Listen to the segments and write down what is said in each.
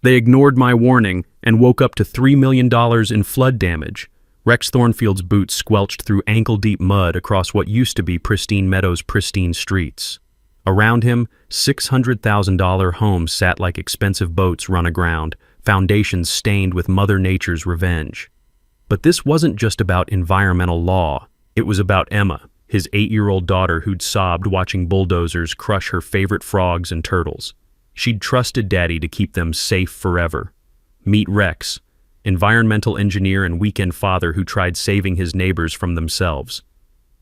They ignored my warning and woke up to $3 million in flood damage. Rex Thornfield's boots squelched through ankle-deep mud across what used to be Pristine Meadows' pristine streets. Around him, $600,000 homes sat like expensive boats run aground, foundations stained with Mother Nature's revenge. But this wasn't just about environmental law. It was about Emma, his 8-year-old daughter who'd sobbed watching bulldozers crush her favorite frogs and turtles. She'd trusted Daddy to keep them safe forever. Meet Rex, environmental engineer and weekend father who tried saving his neighbors from themselves.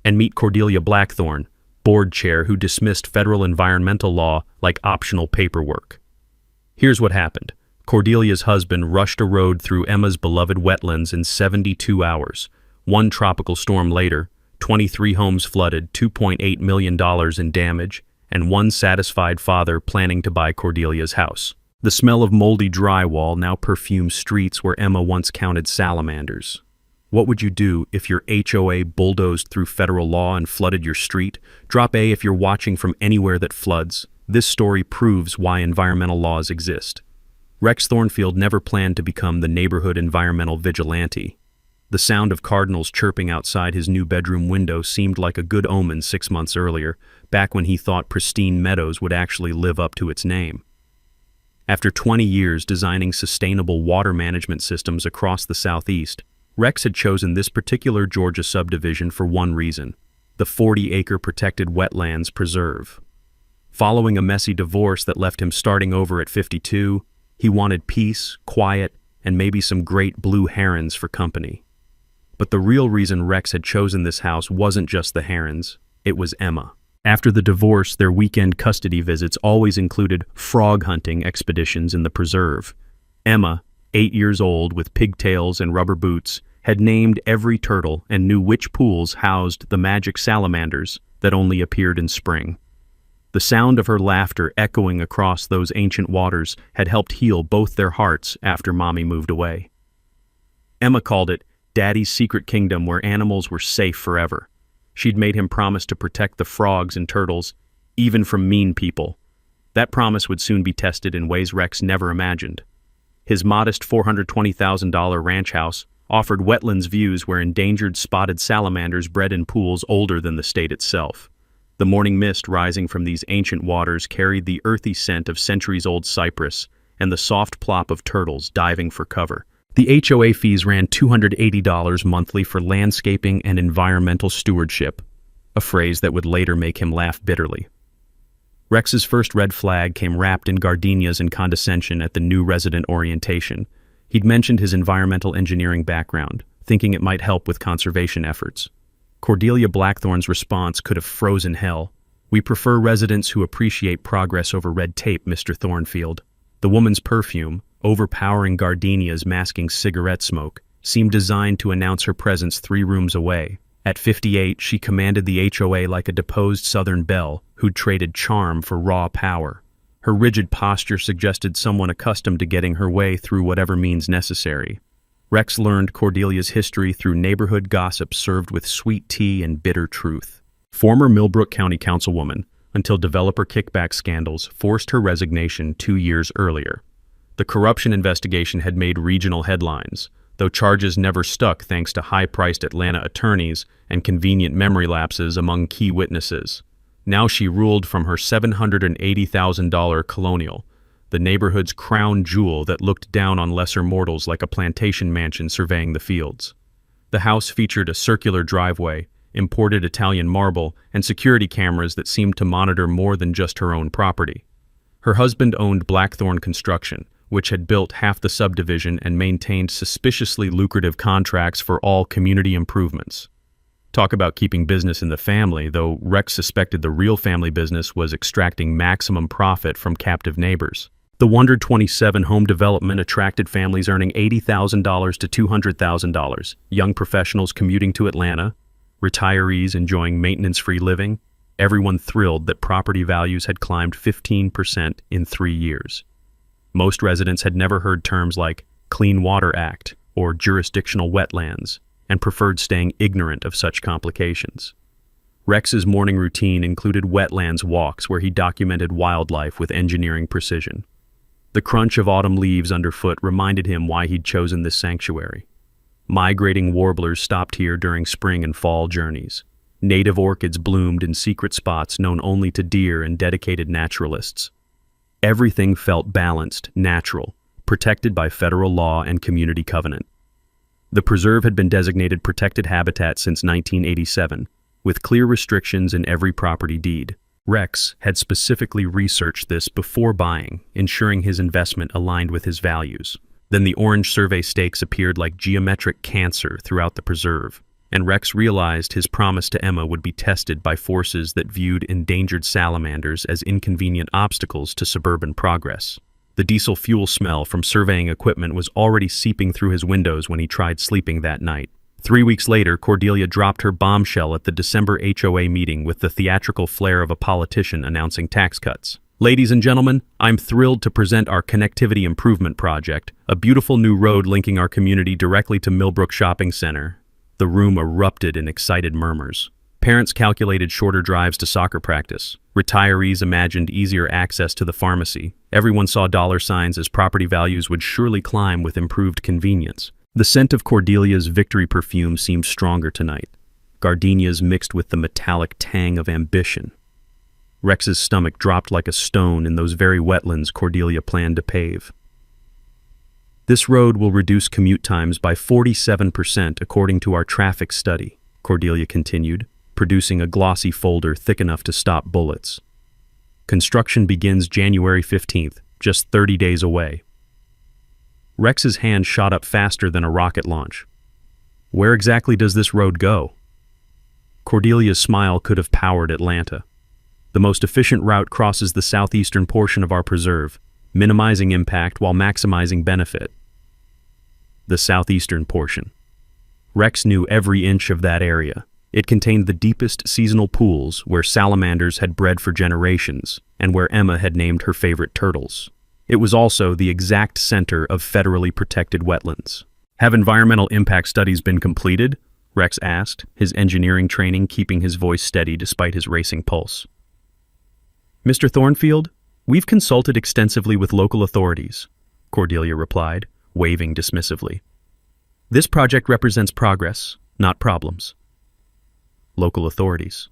And meet Cordelia Blackthorne, board chair who dismissed federal environmental law like optional paperwork. Here's what happened. Cordelia's husband rushed a road through Emma's beloved wetlands in 72 hours. One tropical storm later, 23 homes flooded, $2.8 million in damage, and one satisfied father planning to buy Cordelia's house. The smell of moldy drywall now perfumes streets where Emma once counted salamanders. What would you do if your HOA bulldozed through federal law and flooded your street? Drop A if you're watching from anywhere that floods. This story proves why environmental laws exist. Rex Thornfield never planned to become the neighborhood environmental vigilante. The sound of cardinals chirping outside his new bedroom window seemed like a good omen 6 months earlier, back when he thought Pristine Meadows would actually live up to its name. After 20 years designing sustainable water management systems across the Southeast, Rex had chosen this particular Georgia subdivision for one reason: the 40-acre protected wetlands preserve. Following a messy divorce that left him starting over at 52, he wanted peace, quiet, and maybe some great blue herons for company. But the real reason Rex had chosen this house wasn't just the herons, it was Emma. After the divorce, their weekend custody visits always included frog hunting expeditions in the preserve. Emma, 8 years old with pigtails and rubber boots, had named every turtle and knew which pools housed the magic salamanders that only appeared in spring. The sound of her laughter echoing across those ancient waters had helped heal both their hearts after Mommy moved away. Emma called it Daddy's secret kingdom where animals were safe forever. She'd made him promise to protect the frogs and turtles, even from mean people. That promise would soon be tested in ways Rex never imagined. His modest $420,000 ranch house offered wetlands views where endangered spotted salamanders bred in pools older than the state itself. The morning mist rising from these ancient waters carried the earthy scent of centuries-old cypress and the soft plop of turtles diving for cover. The HOA fees ran $280 monthly for landscaping and environmental stewardship, a phrase that would later make him laugh bitterly. Rex's first red flag came wrapped in gardenias and condescension at the new resident orientation. He'd mentioned his environmental engineering background, thinking it might help with conservation efforts. Cordelia Blackthorne's response could have frozen hell. "We prefer residents who appreciate progress over red tape, Mr. Thornfield." The woman's perfume, overpowering gardenias masking cigarette smoke, seemed designed to announce her presence 3 rooms away. At 58, she commanded the HOA like a deposed Southern belle who'd traded charm for raw power. Her rigid posture suggested someone accustomed to getting her way through whatever means necessary. Rex learned Cordelia's history through neighborhood gossip served with sweet tea and bitter truth. Former Millbrook County Councilwoman, until developer kickback scandals forced her resignation 2 years earlier. The corruption investigation had made regional headlines, though charges never stuck thanks to high-priced Atlanta attorneys and convenient memory lapses among key witnesses. Now she ruled from her $780,000 colonial, the neighborhood's crown jewel that looked down on lesser mortals like a plantation mansion surveying the fields. The house featured a circular driveway, imported Italian marble, and security cameras that seemed to monitor more than just her own property. Her husband owned Blackthorne Construction, which had built half the subdivision and maintained suspiciously lucrative contracts for all community improvements. Talk about keeping business in the family, though Rex suspected the real family business was extracting maximum profit from captive neighbors. The 127 home development attracted families earning $80,000 to $200,000, young professionals commuting to Atlanta, retirees enjoying maintenance-free living, everyone thrilled that property values had climbed 15% in 3 years. Most residents had never heard terms like Clean Water Act or jurisdictional wetlands, and preferred staying ignorant of such complications. Rex's morning routine included wetlands walks where he documented wildlife with engineering precision. The crunch of autumn leaves underfoot reminded him why he'd chosen this sanctuary. Migrating warblers stopped here during spring and fall journeys. Native orchids bloomed in secret spots known only to deer and dedicated naturalists. Everything felt balanced, natural, protected by federal law and community covenant. The preserve had been designated protected habitat since 1987, with clear restrictions in every property deed. Rex had specifically researched this before buying, ensuring his investment aligned with his values. Then the orange survey stakes appeared like geometric cancer throughout the preserve, and Rex realized his promise to Emma would be tested by forces that viewed endangered salamanders as inconvenient obstacles to suburban progress. The diesel fuel smell from surveying equipment was already seeping through his windows when he tried sleeping that night. 3 weeks later, Cordelia dropped her bombshell at the December HOA meeting with the theatrical flair of a politician announcing tax cuts. Ladies and gentlemen, I'm thrilled to present our Connectivity Improvement Project, a beautiful new road linking our community directly to Millbrook Shopping Center. The room erupted in excited murmurs. Parents calculated shorter drives to soccer practice. Retirees imagined easier access to the pharmacy. Everyone saw dollar signs as property values would surely climb with improved convenience. The scent of Cordelia's victory perfume seemed stronger tonight. Gardenias mixed with the metallic tang of ambition. Rex's stomach dropped like a stone in those very wetlands Cordelia planned to pave. This road will reduce commute times by 47% according to our traffic study, Cordelia continued, producing a glossy folder thick enough to stop bullets. Construction begins January 15th, just 30 days away. Rex's hand shot up faster than a rocket launch. Where exactly does this road go? Cordelia's smile could have powered Atlanta. The most efficient route crosses the southeastern portion of our preserve, minimizing impact while maximizing benefit. The southeastern portion. Rex knew every inch of that area. It contained the deepest seasonal pools where salamanders had bred for generations and where Emma had named her favorite turtles. It was also the exact center of federally protected wetlands. Have environmental impact studies been completed? Rex asked, his engineering training keeping his voice steady despite his racing pulse. Mr. Thornfield, we've consulted extensively with local authorities, Cordelia replied, waving dismissively. This project represents progress, not problems. Local authorities.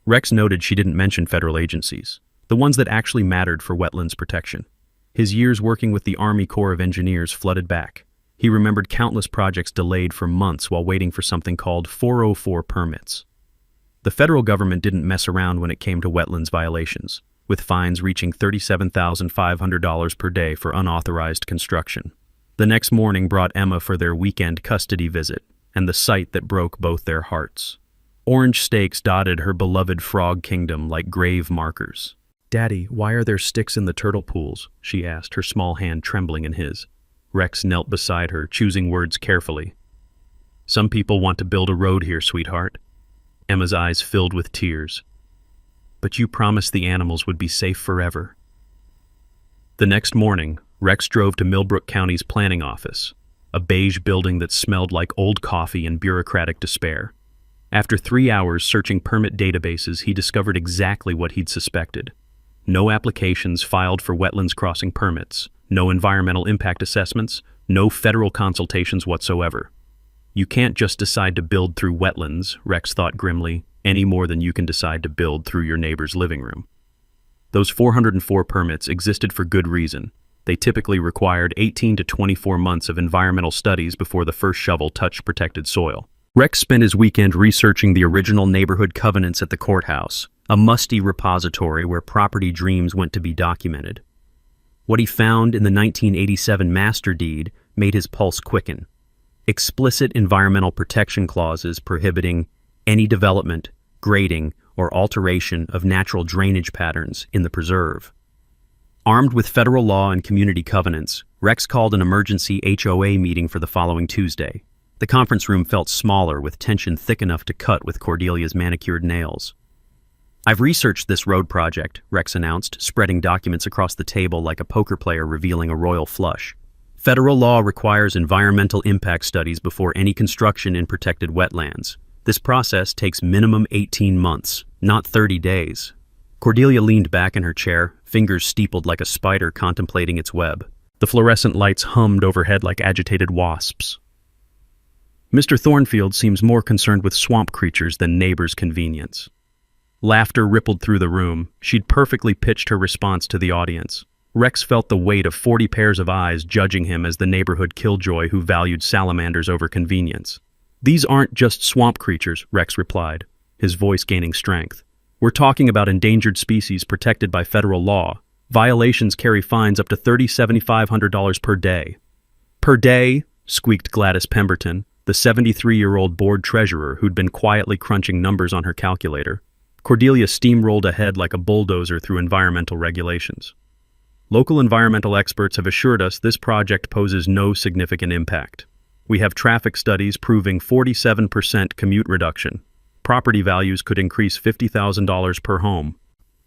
Rex noted she didn't mention federal agencies, the ones that actually mattered for wetlands protection. His years working with the Army Corps of Engineers flooded back. He remembered countless projects delayed for months while waiting for something called 404 permits. The federal government didn't mess around when it came to wetlands violations, with fines reaching $37,500 per day for unauthorized construction. The next morning brought Emma for their weekend custody visit, and the sight that broke both their hearts. Orange stakes dotted her beloved frog kingdom like grave markers. "Daddy, why are there sticks in the turtle pools?" she asked, her small hand trembling in his. Rex knelt beside her, choosing words carefully. "Some people want to build a road here, sweetheart." Emma's eyes filled with tears. "But you promised the animals would be safe forever." The next morning, Rex drove to Millbrook County's planning office, a beige building that smelled like old coffee and bureaucratic despair. After 3 hours searching permit databases, he discovered exactly what he'd suspected. No applications filed for wetlands crossing permits, no environmental impact assessments, no federal consultations whatsoever. You can't just decide to build through wetlands, Rex thought grimly, any more than you can decide to build through your neighbor's living room. Those 404 permits existed for good reason. They typically required 18 to 24 months of environmental studies before the first shovel touched protected soil. Rex spent his weekend researching the original neighborhood covenants at the courthouse, a musty repository where property dreams went to be documented. What he found in the 1987 master deed made his pulse quicken. Explicit environmental protection clauses prohibiting any development, grading, or alteration of natural drainage patterns in the preserve. Armed with federal law and community covenants, Rex called an emergency HOA meeting for the following Tuesday. The conference room felt smaller, with tension thick enough to cut with Cordelia's manicured nails. "I've researched this road project," Rex announced, spreading documents across the table like a poker player revealing a royal flush. "Federal law requires environmental impact studies before any construction in protected wetlands. This process takes minimum 18 months, not 30 days. Cordelia leaned back in her chair, fingers steepled like a spider contemplating its web. The fluorescent lights hummed overhead like agitated wasps. Mr. Thornfield seems more concerned with swamp creatures than neighbors' convenience. Laughter rippled through the room. She'd perfectly pitched her response to the audience. Rex felt the weight of 40 pairs of eyes judging him as the neighborhood killjoy who valued salamanders over convenience. "These aren't just swamp creatures," Rex replied, his voice gaining strength. "We're talking about endangered species protected by federal law. Violations carry fines up to $7,500 per day." "Per day?" squeaked Gladys Pemberton, the 73-year-old board treasurer who'd been quietly crunching numbers on her calculator. Cordelia steamrolled ahead like a bulldozer through environmental regulations. "Local environmental experts have assured us this project poses no significant impact. We have traffic studies proving 47% commute reduction. Property values could increase $50,000 per home."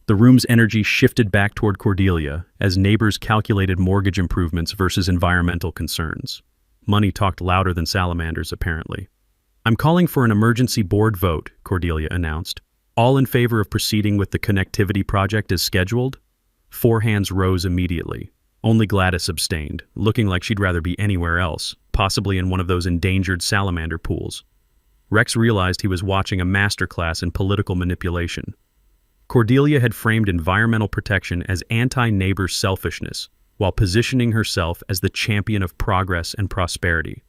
The room's energy shifted back toward Cordelia as neighbors calculated mortgage improvements versus environmental concerns. Money talked louder than salamanders, apparently. "I'm calling for an emergency board vote," Cordelia announced. "All in favor of proceeding with the connectivity project as scheduled?" 4 hands rose immediately. Only Gladys abstained, looking like she'd rather be anywhere else, possibly in one of those endangered salamander pools. Rex realized he was watching a masterclass in political manipulation. Cordelia had framed environmental protection as anti-neighbor selfishness, while positioning herself as the champion of progress and prosperity.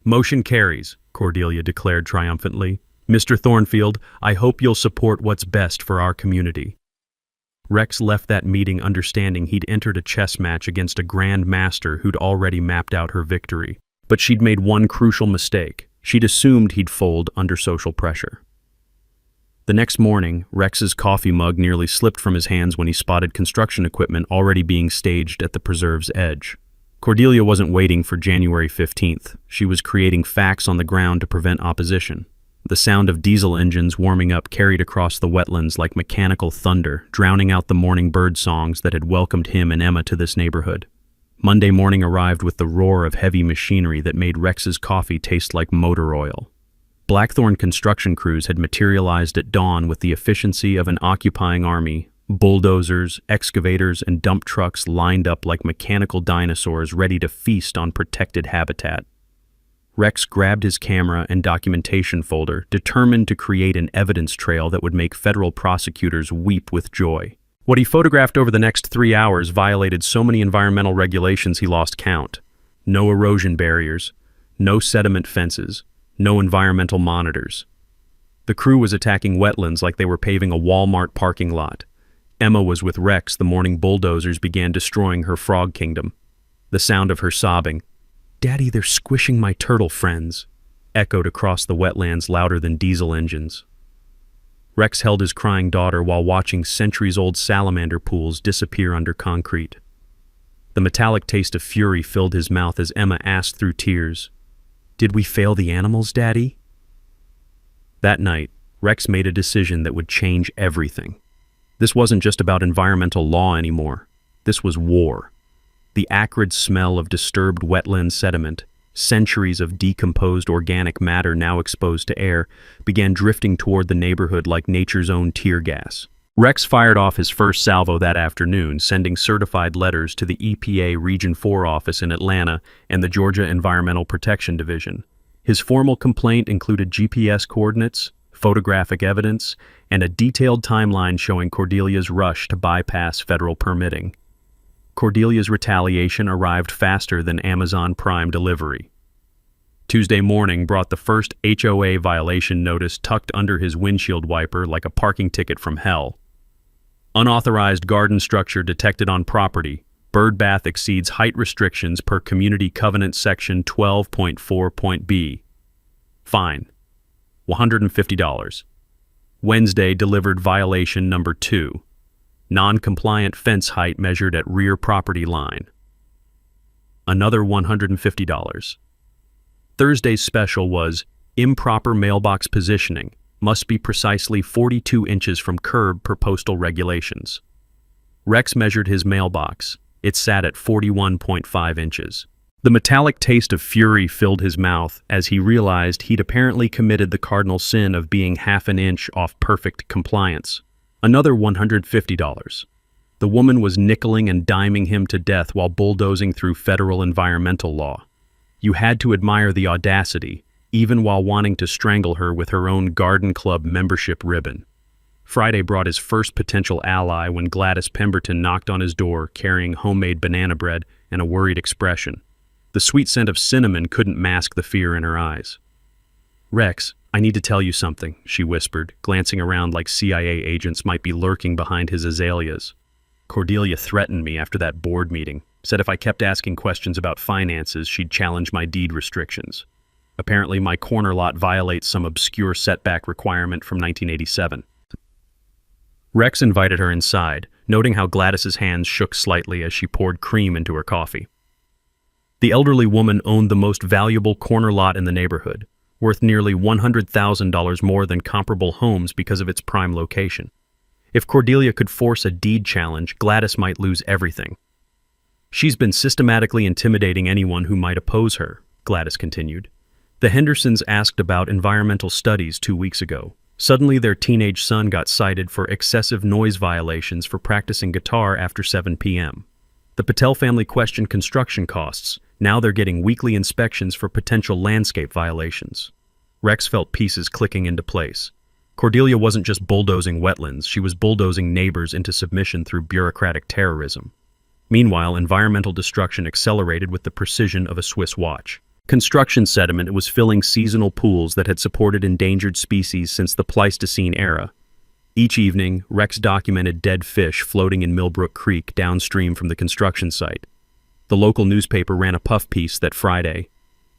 "Motion carries," Cordelia declared triumphantly. "Mr. Thornfield, I hope you'll support what's best for our community." Rex left that meeting understanding he'd entered a chess match against a grand master who'd already mapped out her victory. But she'd made one crucial mistake. She'd assumed he'd fold under social pressure. The next morning, Rex's coffee mug nearly slipped from his hands when he spotted construction equipment already being staged at the preserve's edge. Cordelia wasn't waiting for January 15th. She was creating facts on the ground to prevent opposition. The sound of diesel engines warming up carried across the wetlands like mechanical thunder, drowning out the morning bird songs that had welcomed him and Emma to this neighborhood. Monday morning arrived with the roar of heavy machinery that made Rex's coffee taste like motor oil. Blackthorn construction crews had materialized at dawn with the efficiency of an occupying army. Bulldozers, excavators, and dump trucks lined up like mechanical dinosaurs ready to feast on protected habitat. Rex grabbed his camera and documentation folder, determined to create an evidence trail that would make federal prosecutors weep with joy. What he photographed over the next 3 hours violated so many environmental regulations he lost count. No erosion barriers, no sediment fences, no environmental monitors. The crew was attacking wetlands like they were paving a Walmart parking lot. Emma was with Rex the morning bulldozers began destroying her frog kingdom. The sound of her sobbing, "Daddy, they're squishing my turtle friends," echoed across the wetlands louder than diesel engines. Rex held his crying daughter while watching centuries-old salamander pools disappear under concrete. The metallic taste of fury filled his mouth as Emma asked through tears, "Did we fail the animals, Daddy?" That night, Rex made a decision that would change everything. This wasn't just about environmental law anymore. This was war. The acrid smell of disturbed wetland sediment, centuries of decomposed organic matter now exposed to air, began drifting toward the neighborhood like nature's own tear gas. Rex fired off his first salvo that afternoon, sending certified letters to the EPA Region 4 office in Atlanta and the Georgia Environmental Protection Division. His formal complaint included GPS coordinates, photographic evidence, and a detailed timeline showing Cordelia's rush to bypass federal permitting. Cordelia's retaliation arrived faster than Amazon Prime delivery. Tuesday morning brought the first HOA violation notice tucked under his windshield wiper like a parking ticket from hell. Unauthorized garden structure detected on property. Bird bath exceeds height restrictions per Community Covenant Section 12.4.b. Fine. $150. Wednesday delivered violation number 2. Non-compliant fence height measured at rear property line. Another $150. Thursday's special was improper mailbox positioning. Must be precisely 42 inches from curb per postal regulations. Rex measured his mailbox. It sat at 41.5 inches. The metallic taste of fury filled his mouth as he realized he'd apparently committed the cardinal sin of being half an inch off perfect compliance. Another $150. The woman was nickeling and diming him to death while bulldozing through federal environmental law. You had to admire the audacity, even while wanting to strangle her with her own garden club membership ribbon. Friday brought his first potential ally when Gladys Pemberton knocked on his door carrying homemade banana bread and a worried expression. The sweet scent of cinnamon couldn't mask the fear in her eyes. "Rex, I need to tell you something," she whispered, glancing around like CIA agents might be lurking behind his azaleas. "Cordelia threatened me after that board meeting, said if I kept asking questions about finances, she'd challenge my deed restrictions. Apparently my corner lot violates some obscure setback requirement from 1987. Rex invited her inside, noting how Gladys's hands shook slightly as she poured cream into her coffee. The elderly woman owned the most valuable corner lot in the neighborhood, worth nearly $100,000 more than comparable homes because of its prime location. If Cordelia could force a deed challenge, Gladys might lose everything. "She's been systematically intimidating anyone who might oppose her," Gladys continued. "The Hendersons asked about environmental studies 2 weeks ago. Suddenly their teenage son got cited for excessive noise violations for practicing guitar after 7 p.m. The Patel family questioned construction costs. Now they're getting weekly inspections for potential landscape violations." Rex felt pieces clicking into place. Cordelia wasn't just bulldozing wetlands, she was bulldozing neighbors into submission through bureaucratic terrorism. Meanwhile, environmental destruction accelerated with the precision of a Swiss watch. Construction sediment was filling seasonal pools that had supported endangered species since the Pleistocene era. Each evening, Rex documented dead fish floating in Millbrook Creek downstream from the construction site. The local newspaper ran a puff piece that Friday,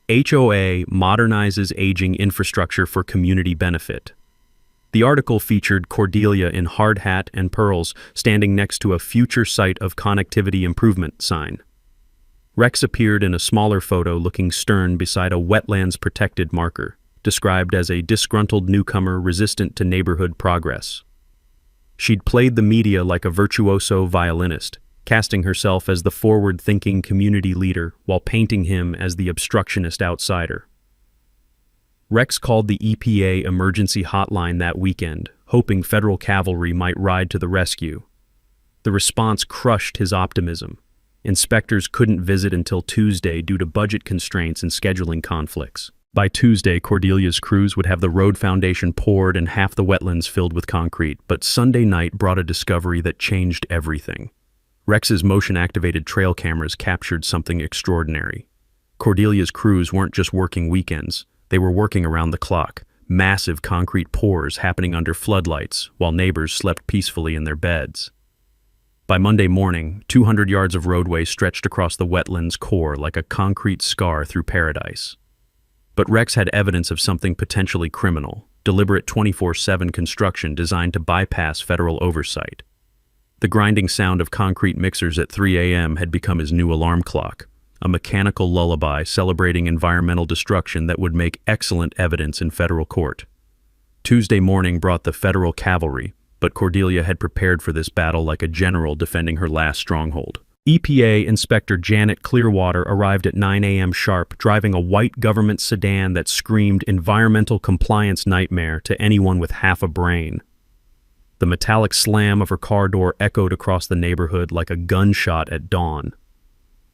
"HOA modernizes aging infrastructure for community benefit." The article featured Cordelia in hard hat and pearls standing next to a future site of connectivity improvement sign. Rex appeared in a smaller photo looking stern beside a wetlands protected marker, described as a disgruntled newcomer resistant to neighborhood progress. She'd played the media like a virtuoso violinist, casting herself as the forward-thinking community leader while painting him as the obstructionist outsider. Rex called the EPA emergency hotline that weekend, hoping federal cavalry might ride to the rescue. The response crushed his optimism. Inspectors couldn't visit until Tuesday due to budget constraints and scheduling conflicts. By Tuesday, Cordelia's crews would have the road foundation poured and half the wetlands filled with concrete, but Sunday night brought a discovery that changed everything. Rex's motion-activated trail cameras captured something extraordinary. Cordelia's crews weren't just working weekends, they were working around the clock, massive concrete pours happening under floodlights while neighbors slept peacefully in their beds. By Monday morning, 200 yards of roadway stretched across the wetland's core like a concrete scar through paradise. But Rex had evidence of something potentially criminal, deliberate 24/7 construction designed to bypass federal oversight. The grinding sound of concrete mixers at 3 a.m. had become his new alarm clock, a mechanical lullaby celebrating environmental destruction that would make excellent evidence in federal court. Tuesday morning brought the federal cavalry, but Cordelia had prepared for this battle like a general defending her last stronghold. EPA Inspector Janet Clearwater arrived at 9 a.m. sharp, driving a white government sedan that screamed environmental compliance nightmare to anyone with half a brain. The metallic slam of her car door echoed across the neighborhood like a gunshot at dawn.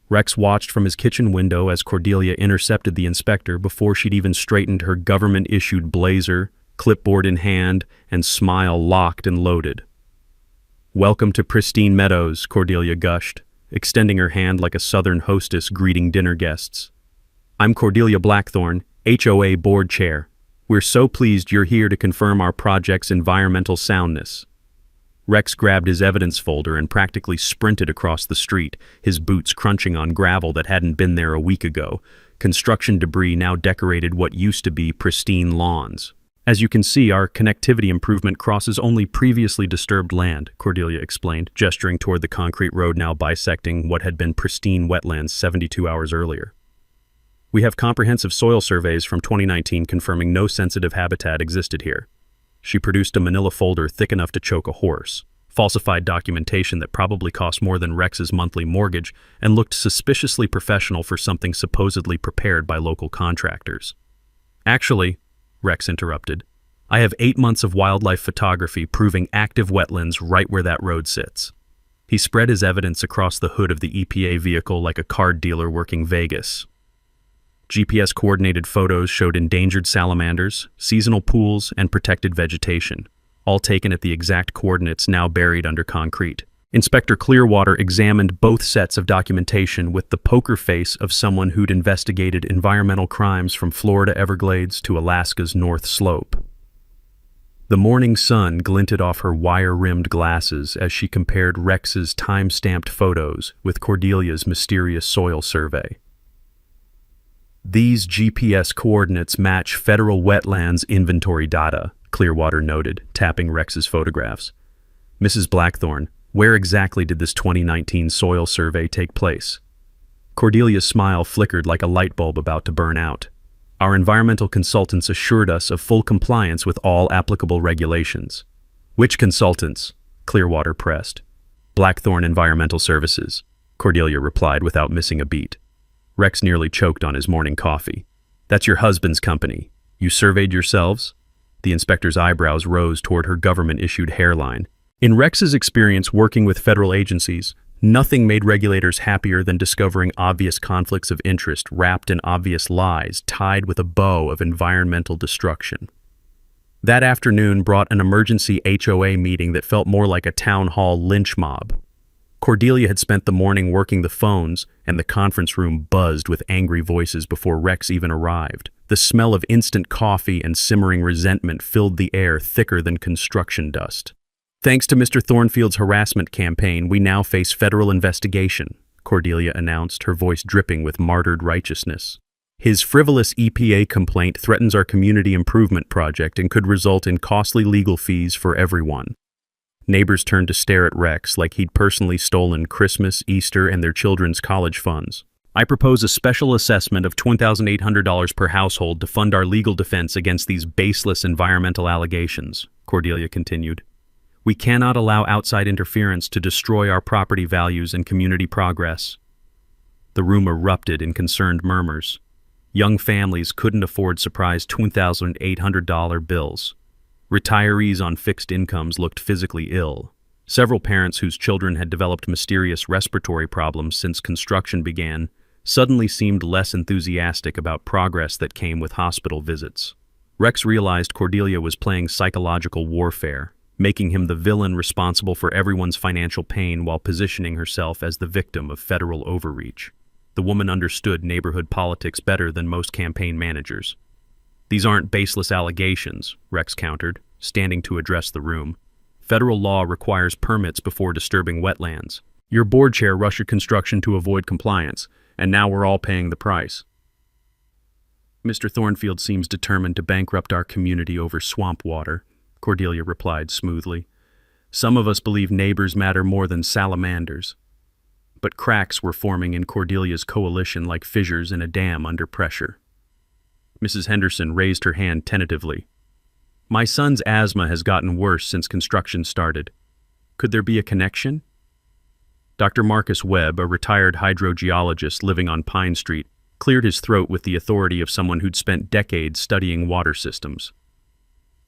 Rex watched from his kitchen window as Cordelia intercepted the inspector before she'd even straightened her government-issued blazer, clipboard in hand, and smile locked and loaded. "Welcome to Pristine Meadows," Cordelia gushed, extending her hand like a southern hostess greeting dinner guests. "I'm Cordelia Blackthorne, HOA Board Chair. We're so pleased you're here to confirm our project's environmental soundness." Rex grabbed his evidence folder and practically sprinted across the street, his boots crunching on gravel that hadn't been there a week ago. Construction debris now decorated what used to be pristine lawns. "As you can see, our connectivity improvement crosses only previously disturbed land," Cordelia explained, gesturing toward the concrete road now bisecting what had been pristine wetlands 72 hours earlier. "We have comprehensive soil surveys from 2019 confirming no sensitive habitat existed here." She produced a manila folder thick enough to choke a horse, falsified documentation that probably cost more than Rex's monthly mortgage and looked suspiciously professional for something supposedly prepared by local contractors. "Actually," Rex interrupted, "I have 8 months of wildlife photography proving active wetlands right where that road sits." He spread his evidence across the hood of the EPA vehicle like a card dealer working Vegas. GPS-coordinated photos showed endangered salamanders, seasonal pools, and protected vegetation, all taken at the exact coordinates now buried under concrete. Inspector Clearwater examined both sets of documentation with the poker face of someone who'd investigated environmental crimes from Florida Everglades to Alaska's North Slope. The morning sun glinted off her wire-rimmed glasses as she compared Rex's time-stamped photos with Cordelia's mysterious soil survey. These GPS coordinates match federal wetlands inventory data, Clearwater noted, tapping Rex's photographs. Mrs. Blackthorne, where exactly did this 2019 soil survey take place? Cordelia's smile flickered like a light bulb about to burn out. Our environmental consultants assured us of full compliance with all applicable regulations. Which consultants? Clearwater pressed. Blackthorne Environmental Services, Cordelia replied without missing a beat. Rex nearly choked on his morning coffee. That's your husband's company. You surveyed yourselves? The inspector's eyebrows rose toward her government-issued hairline. In Rex's experience working with federal agencies, nothing made regulators happier than discovering obvious conflicts of interest wrapped in obvious lies tied with a bow of environmental destruction. That afternoon brought an emergency HOA meeting that felt more like a town hall lynch mob. Cordelia had spent the morning working the phones, and the conference room buzzed with angry voices before Rex even arrived. The smell of instant coffee and simmering resentment filled the air thicker than construction dust. Thanks to Mr. Thornfield's harassment campaign, we now face federal investigation, Cordelia announced, her voice dripping with martyred righteousness. His frivolous EPA complaint threatens our community improvement project and could result in costly legal fees for everyone. Neighbors turned to stare at Rex like he'd personally stolen Christmas, Easter, and their children's college funds. I propose a special assessment of $2,800 per household to fund our legal defense against these baseless environmental allegations, Cordelia continued. We cannot allow outside interference to destroy our property values and community progress. The room erupted in concerned murmurs. Young families couldn't afford surprise $2,800 bills. Retirees on fixed incomes looked physically ill. Several parents whose children had developed mysterious respiratory problems since construction began suddenly seemed less enthusiastic about progress that came with hospital visits. Rex realized Cordelia was playing psychological warfare, making him the villain responsible for everyone's financial pain while positioning herself as the victim of federal overreach. The woman understood neighborhood politics better than most campaign managers. These aren't baseless allegations, Rex countered, standing to address the room. Federal law requires permits before disturbing wetlands. Your board chair rushed construction to avoid compliance, and now we're all paying the price. Mr. Thornfield seems determined to bankrupt our community over swamp water, Cordelia replied smoothly. Some of us believe neighbors matter more than salamanders. But cracks were forming in Cordelia's coalition like fissures in a dam under pressure. Mrs. Henderson raised her hand tentatively. My son's asthma has gotten worse since construction started. Could there be a connection? Dr. Marcus Webb, a retired hydrogeologist living on Pine Street, cleared his throat with the authority of someone who'd spent decades studying water systems.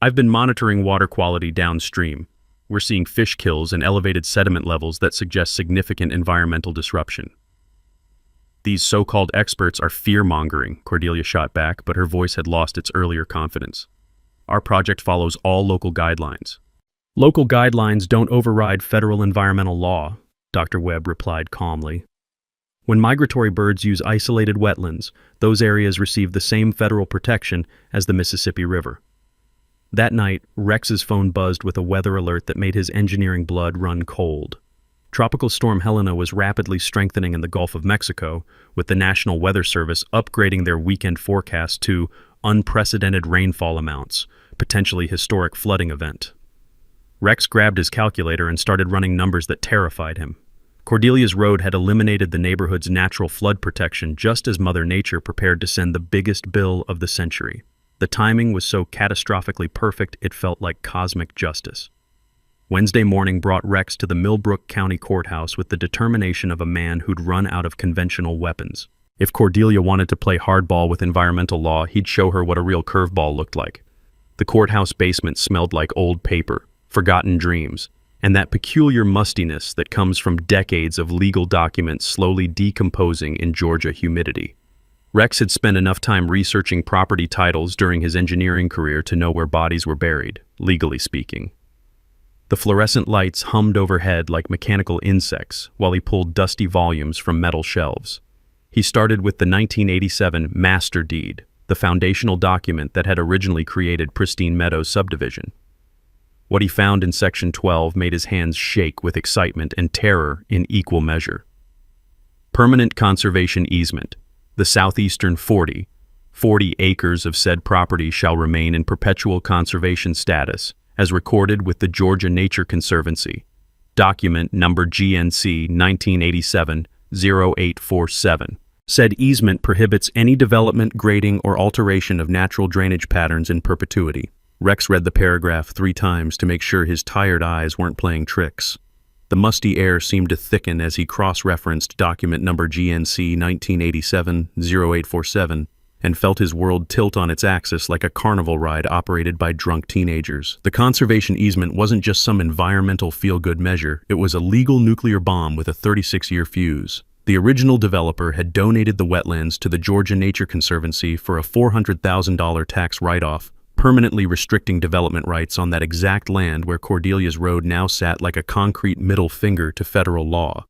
I've been monitoring water quality downstream. We're seeing fish kills and elevated sediment levels that suggest significant environmental disruption. These so-called experts are fear-mongering, Cordelia shot back, but her voice had lost its earlier confidence. Our project follows all local guidelines. Local guidelines don't override federal environmental law, Dr. Webb replied calmly. When migratory birds use isolated wetlands, those areas receive the same federal protection as the Mississippi River. That night, Rex's phone buzzed with a weather alert that made his engineering blood run cold. Tropical Storm Helena was rapidly strengthening in the Gulf of Mexico, with the National Weather Service upgrading their weekend forecast to unprecedented rainfall amounts, potentially historic flooding event. Rex grabbed his calculator and started running numbers that terrified him. Cordelia's road had eliminated the neighborhood's natural flood protection just as Mother Nature prepared to send the biggest bill of the century. The timing was so catastrophically perfect it felt like cosmic justice. Wednesday morning brought Rex to the Millbrook County Courthouse with the determination of a man who'd run out of conventional weapons. If Cordelia wanted to play hardball with environmental law, he'd show her what a real curveball looked like. The courthouse basement smelled like old paper, forgotten dreams, and that peculiar mustiness that comes from decades of legal documents slowly decomposing in Georgia humidity. Rex had spent enough time researching property titles during his engineering career to know where bodies were buried, legally speaking. The fluorescent lights hummed overhead like mechanical insects while he pulled dusty volumes from metal shelves. He started with the 1987 Master Deed, the foundational document that had originally created Pristine Meadows subdivision. What he found in Section 12 made his hands shake with excitement and terror in equal measure. Permanent conservation easement. The southeastern 40 acres of said property shall remain in perpetual conservation status, as recorded with the Georgia Nature Conservancy. Document number GNC 1987-0847. Said easement prohibits any development, grading, or alteration of natural drainage patterns in perpetuity. Rex read the paragraph 3 times to make sure his tired eyes weren't playing tricks. The musty air seemed to thicken as he cross-referenced document number GNC 1987-0847 and felt his world tilt on its axis like a carnival ride operated by drunk teenagers. The conservation easement wasn't just some environmental feel-good measure, it was a legal nuclear bomb with a 36-year fuse. The original developer had donated the wetlands to the Georgia Nature Conservancy for a $400,000 tax write-off, permanently restricting development rights on that exact land where Cordelia's Road now sat like a concrete middle finger to federal law.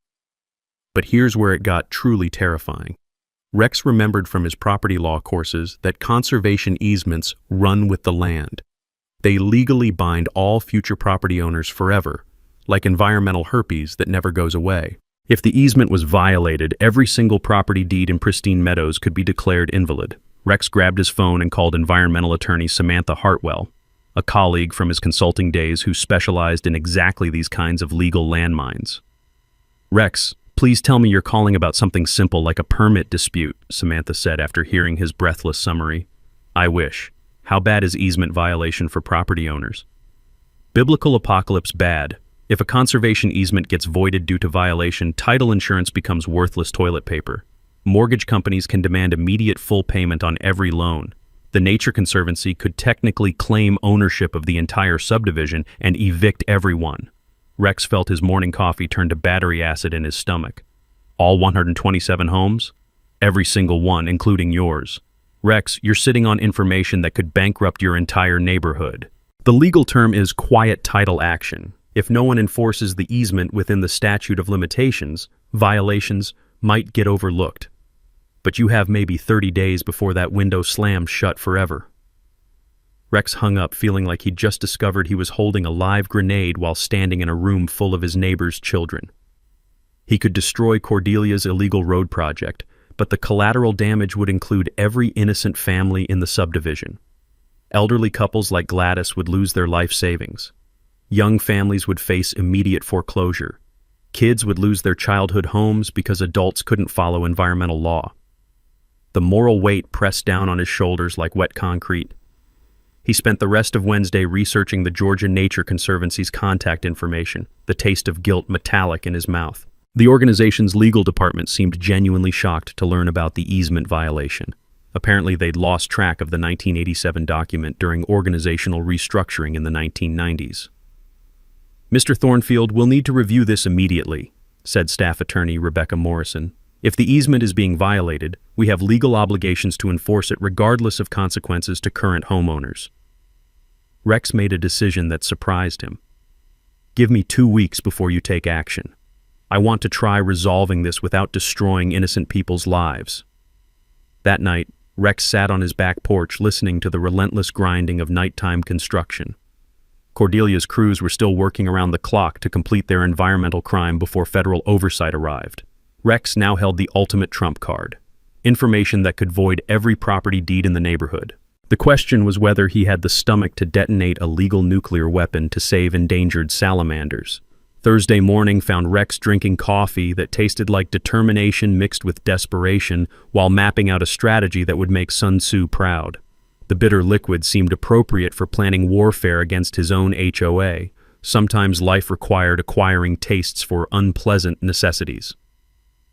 But here's where it got truly terrifying. Rex remembered from his property law courses that conservation easements run with the land. They legally bind all future property owners forever, like environmental herpes that never goes away. If the easement was violated, every single property deed in Pristine Meadows could be declared invalid. Rex grabbed his phone and called environmental attorney Samantha Hartwell, a colleague from his consulting days who specialized in exactly these kinds of legal landmines. "Rex, please tell me you're calling about something simple like a permit dispute," Samantha said after hearing his breathless summary. "I wish. How bad is easement violation for property owners?" Biblical apocalypse bad. If a conservation easement gets voided due to violation, title insurance becomes worthless toilet paper. Mortgage companies can demand immediate full payment on every loan. The Nature Conservancy could technically claim ownership of the entire subdivision and evict everyone. Rex felt his morning coffee turn to battery acid in his stomach. All 127 homes? Every single one, including yours. Rex, you're sitting on information that could bankrupt your entire neighborhood. The legal term is quiet title action. If no one enforces the easement within the statute of limitations, violations might get overlooked. But you have maybe 30 days before that window slams shut forever. Rex hung up, feeling like he'd just discovered he was holding a live grenade while standing in a room full of his neighbor's children. He could destroy Cordelia's illegal road project, but the collateral damage would include every innocent family in the subdivision. Elderly couples like Gladys would lose their life savings. Young families would face immediate foreclosure. Kids would lose their childhood homes because adults couldn't follow environmental law. The moral weight pressed down on his shoulders like wet concrete. He spent the rest of Wednesday researching the Georgia Nature Conservancy's contact information, the taste of guilt metallic in his mouth. The organization's legal department seemed genuinely shocked to learn about the easement violation. Apparently, they'd lost track of the 1987 document during organizational restructuring in the 1990s. "Mr. Thornfield, we'll need to review this immediately," said staff attorney Rebecca Morrison. "If the easement is being violated, we have legal obligations to enforce it regardless of consequences to current homeowners." Rex made a decision that surprised him. "Give me 2 weeks before you take action. I want to try resolving this without destroying innocent people's lives." That night, Rex sat on his back porch listening to the relentless grinding of nighttime construction. Cordelia's crews were still working around the clock to complete their environmental crime before federal oversight arrived. Rex now held the ultimate trump card, information that could void every property deed in the neighborhood. The question was whether he had the stomach to detonate a legal nuclear weapon to save endangered salamanders. Thursday morning found Rex drinking coffee that tasted like determination mixed with desperation while mapping out a strategy that would make Sun Tzu proud. The bitter liquid seemed appropriate for planning warfare against his own HOA. Sometimes life required acquiring tastes for unpleasant necessities.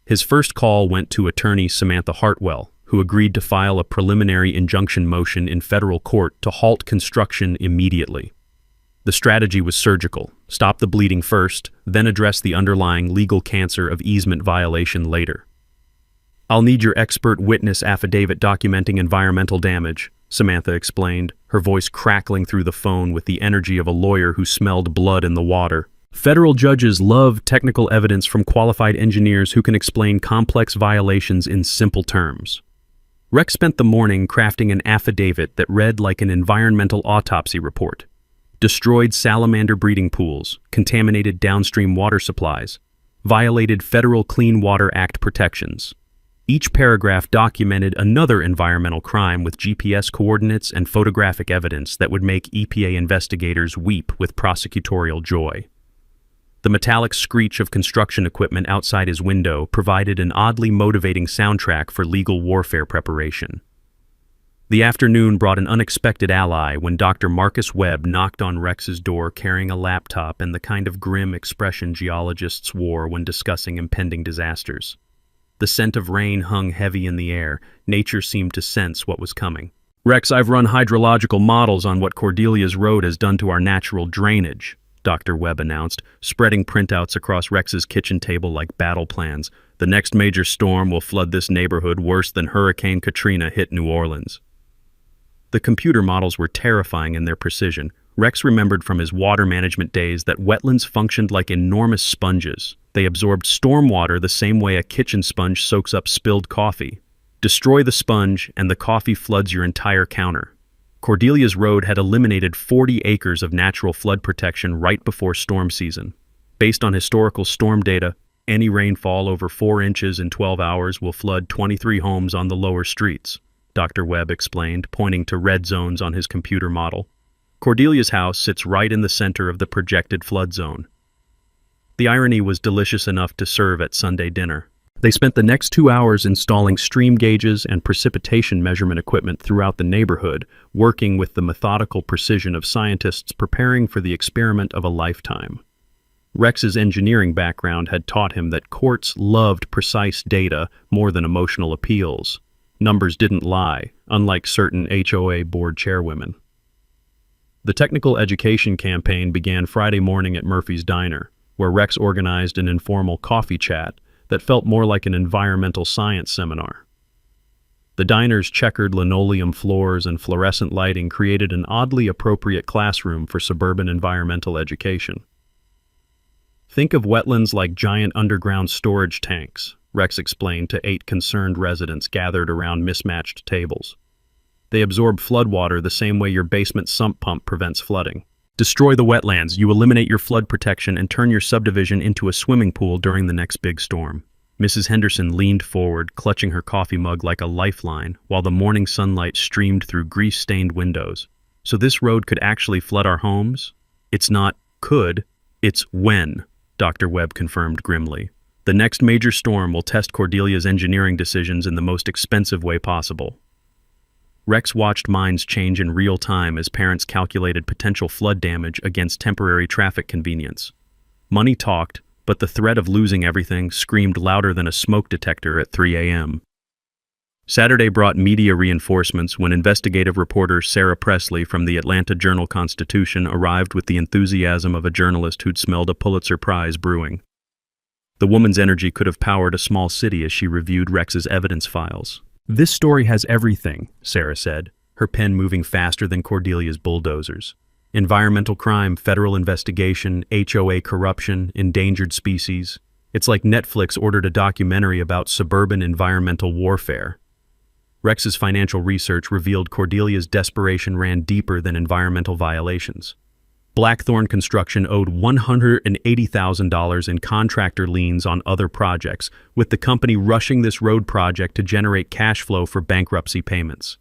His first call went to attorney Samantha Hartwell, who agreed to file a preliminary injunction motion in federal court to halt construction immediately. The strategy was surgical: stop the bleeding first, then address the underlying legal cancer of easement violation later. "I'll need your expert witness affidavit documenting environmental damage," Samantha explained, her voice crackling through the phone with the energy of a lawyer who smelled blood in the water. Federal judges love technical evidence from qualified engineers who can explain complex violations in simple terms. Rex spent the morning crafting an affidavit that read like an environmental autopsy report. Destroyed salamander breeding pools, contaminated downstream water supplies, violated Federal Clean Water Act protections. Each paragraph documented another environmental crime with GPS coordinates and photographic evidence that would make EPA investigators weep with prosecutorial joy. The metallic screech of construction equipment outside his window provided an oddly motivating soundtrack for legal warfare preparation. The afternoon brought an unexpected ally when Dr. Marcus Webb knocked on Rex's door carrying a laptop and the kind of grim expression geologists wore when discussing impending disasters. The scent of rain hung heavy in the air. Nature seemed to sense what was coming. "Rex, I've run hydrological models on what Cordelia's road has done to our natural drainage," Dr. Webb announced, spreading printouts across Rex's kitchen table like battle plans. "The next major storm will flood this neighborhood worse than Hurricane Katrina hit New Orleans." The computer models were terrifying in their precision. Rex remembered from his water management days that wetlands functioned like enormous sponges. They absorbed stormwater the same way a kitchen sponge soaks up spilled coffee. Destroy the sponge, and the coffee floods your entire counter. Cordelia's road had eliminated 40 acres of natural flood protection right before storm season. Based on historical storm data, any rainfall over 4 inches in 12 hours will flood 23 homes on the lower streets, Dr. Webb explained, pointing to red zones on his computer model. Cordelia's house sits right in the center of the projected flood zone. The irony was delicious enough to serve at Sunday dinner. They spent the next 2 hours installing stream gauges and precipitation measurement equipment throughout the neighborhood, working with the methodical precision of scientists preparing for the experiment of a lifetime. Rex's engineering background had taught him that courts loved precise data more than emotional appeals. Numbers didn't lie, unlike certain HOA board chairwomen. The technical education campaign began Friday morning at Murphy's Diner, where Rex organized an informal coffee chat that felt more like an environmental science seminar. The diner's checkered linoleum floors and fluorescent lighting created an oddly appropriate classroom for suburban environmental education. "Think of wetlands like giant underground storage tanks," Rex explained to 8 concerned residents gathered around mismatched tables. "They absorb floodwater the same way your basement sump pump prevents flooding. Destroy the wetlands, you eliminate your flood protection and turn your subdivision into a swimming pool during the next big storm." Mrs. Henderson leaned forward, clutching her coffee mug like a lifeline, while the morning sunlight streamed through grease-stained windows. "So this road could actually flood our homes?" "It's not could, it's when," Dr. Webb confirmed grimly. "The next major storm will test Cordelia's engineering decisions in the most expensive way possible." Rex watched minds change in real time as parents calculated potential flood damage against temporary traffic convenience. Money talked, but the threat of losing everything screamed louder than a smoke detector at 3 a.m. Saturday brought media reinforcements when investigative reporter Sarah Presley from the Atlanta Journal-Constitution arrived with the enthusiasm of a journalist who'd smelled a Pulitzer Prize brewing. The woman's energy could have powered a small city as she reviewed Rex's evidence files. "This story has everything," Sarah said, her pen moving faster than Cordelia's bulldozers. "Environmental crime, federal investigation, HOA corruption, endangered species. It's like Netflix ordered a documentary about suburban environmental warfare." Rex's financial research revealed Cordelia's desperation ran deeper than environmental violations. Blackthorn Construction owed $180,000 in contractor liens on other projects, with the company rushing this road project to generate cash flow for bankruptcy payments.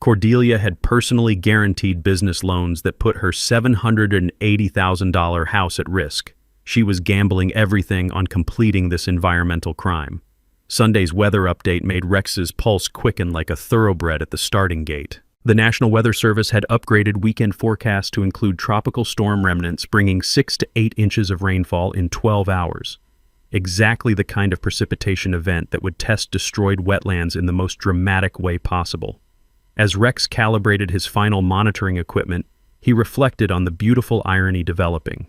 Cordelia had personally guaranteed business loans that put her $780,000 house at risk. She was gambling everything on completing this environmental crime. Sunday's weather update made Rex's pulse quicken like a thoroughbred at the starting gate. The National Weather Service had upgraded weekend forecasts to include tropical storm remnants bringing 6 to 8 inches of rainfall in 12 hours. Exactly the kind of precipitation event that would test destroyed wetlands in the most dramatic way possible. As Rex calibrated his final monitoring equipment, He reflected on the beautiful irony developing.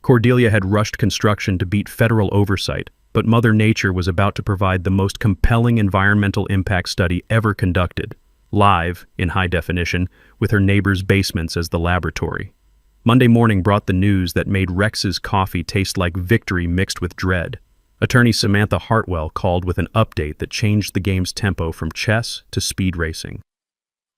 Cordelia had rushed construction to beat federal oversight, but Mother Nature was about to provide the most compelling environmental impact study ever conducted, live, in high definition, with her neighbors' basements as the laboratory. Monday morning brought the news that made Rex's coffee taste like victory mixed with dread. Attorney Samantha Hartwell called with an update that changed the game's tempo from chess to speed racing.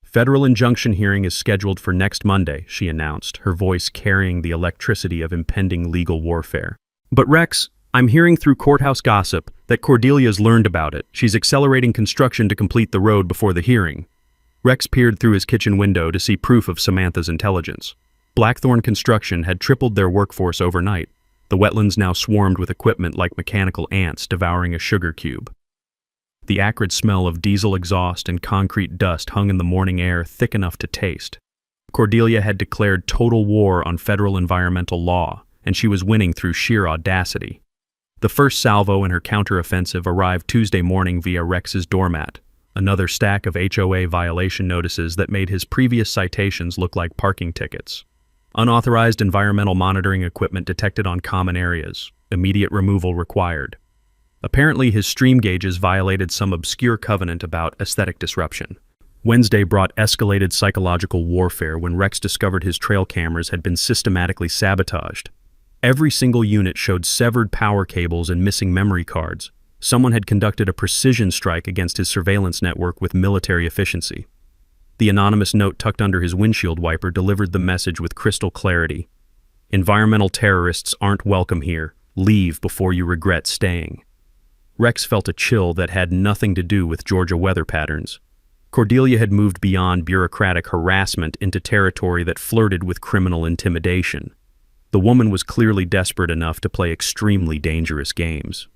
Federal injunction hearing is scheduled for next Monday, she announced, her voice carrying the electricity of impending legal warfare. But Rex, I'm hearing through courthouse gossip that Cordelia's learned about it. She's accelerating construction to complete the road before the hearing. Rex peered through his kitchen window to see proof of Samantha's intelligence. Blackthorn Construction had tripled their workforce overnight. The wetlands now swarmed with equipment like mechanical ants devouring a sugar cube. The acrid smell of diesel exhaust and concrete dust hung in the morning air thick enough to taste. Cordelia had declared total war on federal environmental law, and she was winning through sheer audacity. The first salvo in her counteroffensive arrived Tuesday morning via Rex's doormat, another stack of HOA violation notices that made his previous citations look like parking tickets. Unauthorized environmental monitoring equipment detected on common areas. Immediate removal required. Apparently, his stream gauges violated some obscure covenant about aesthetic disruption. Wednesday brought escalated psychological warfare when Rex discovered his trail cameras had been systematically sabotaged. Every single unit showed severed power cables and missing memory cards. Someone had conducted a precision strike against his surveillance network with military efficiency. The anonymous note tucked under his windshield wiper delivered the message with crystal clarity. Environmental terrorists aren't welcome here. Leave before you regret staying. Rex felt a chill that had nothing to do with Georgia weather patterns. Cordelia had moved beyond bureaucratic harassment into territory that flirted with criminal intimidation. The woman was clearly desperate enough to play extremely dangerous games.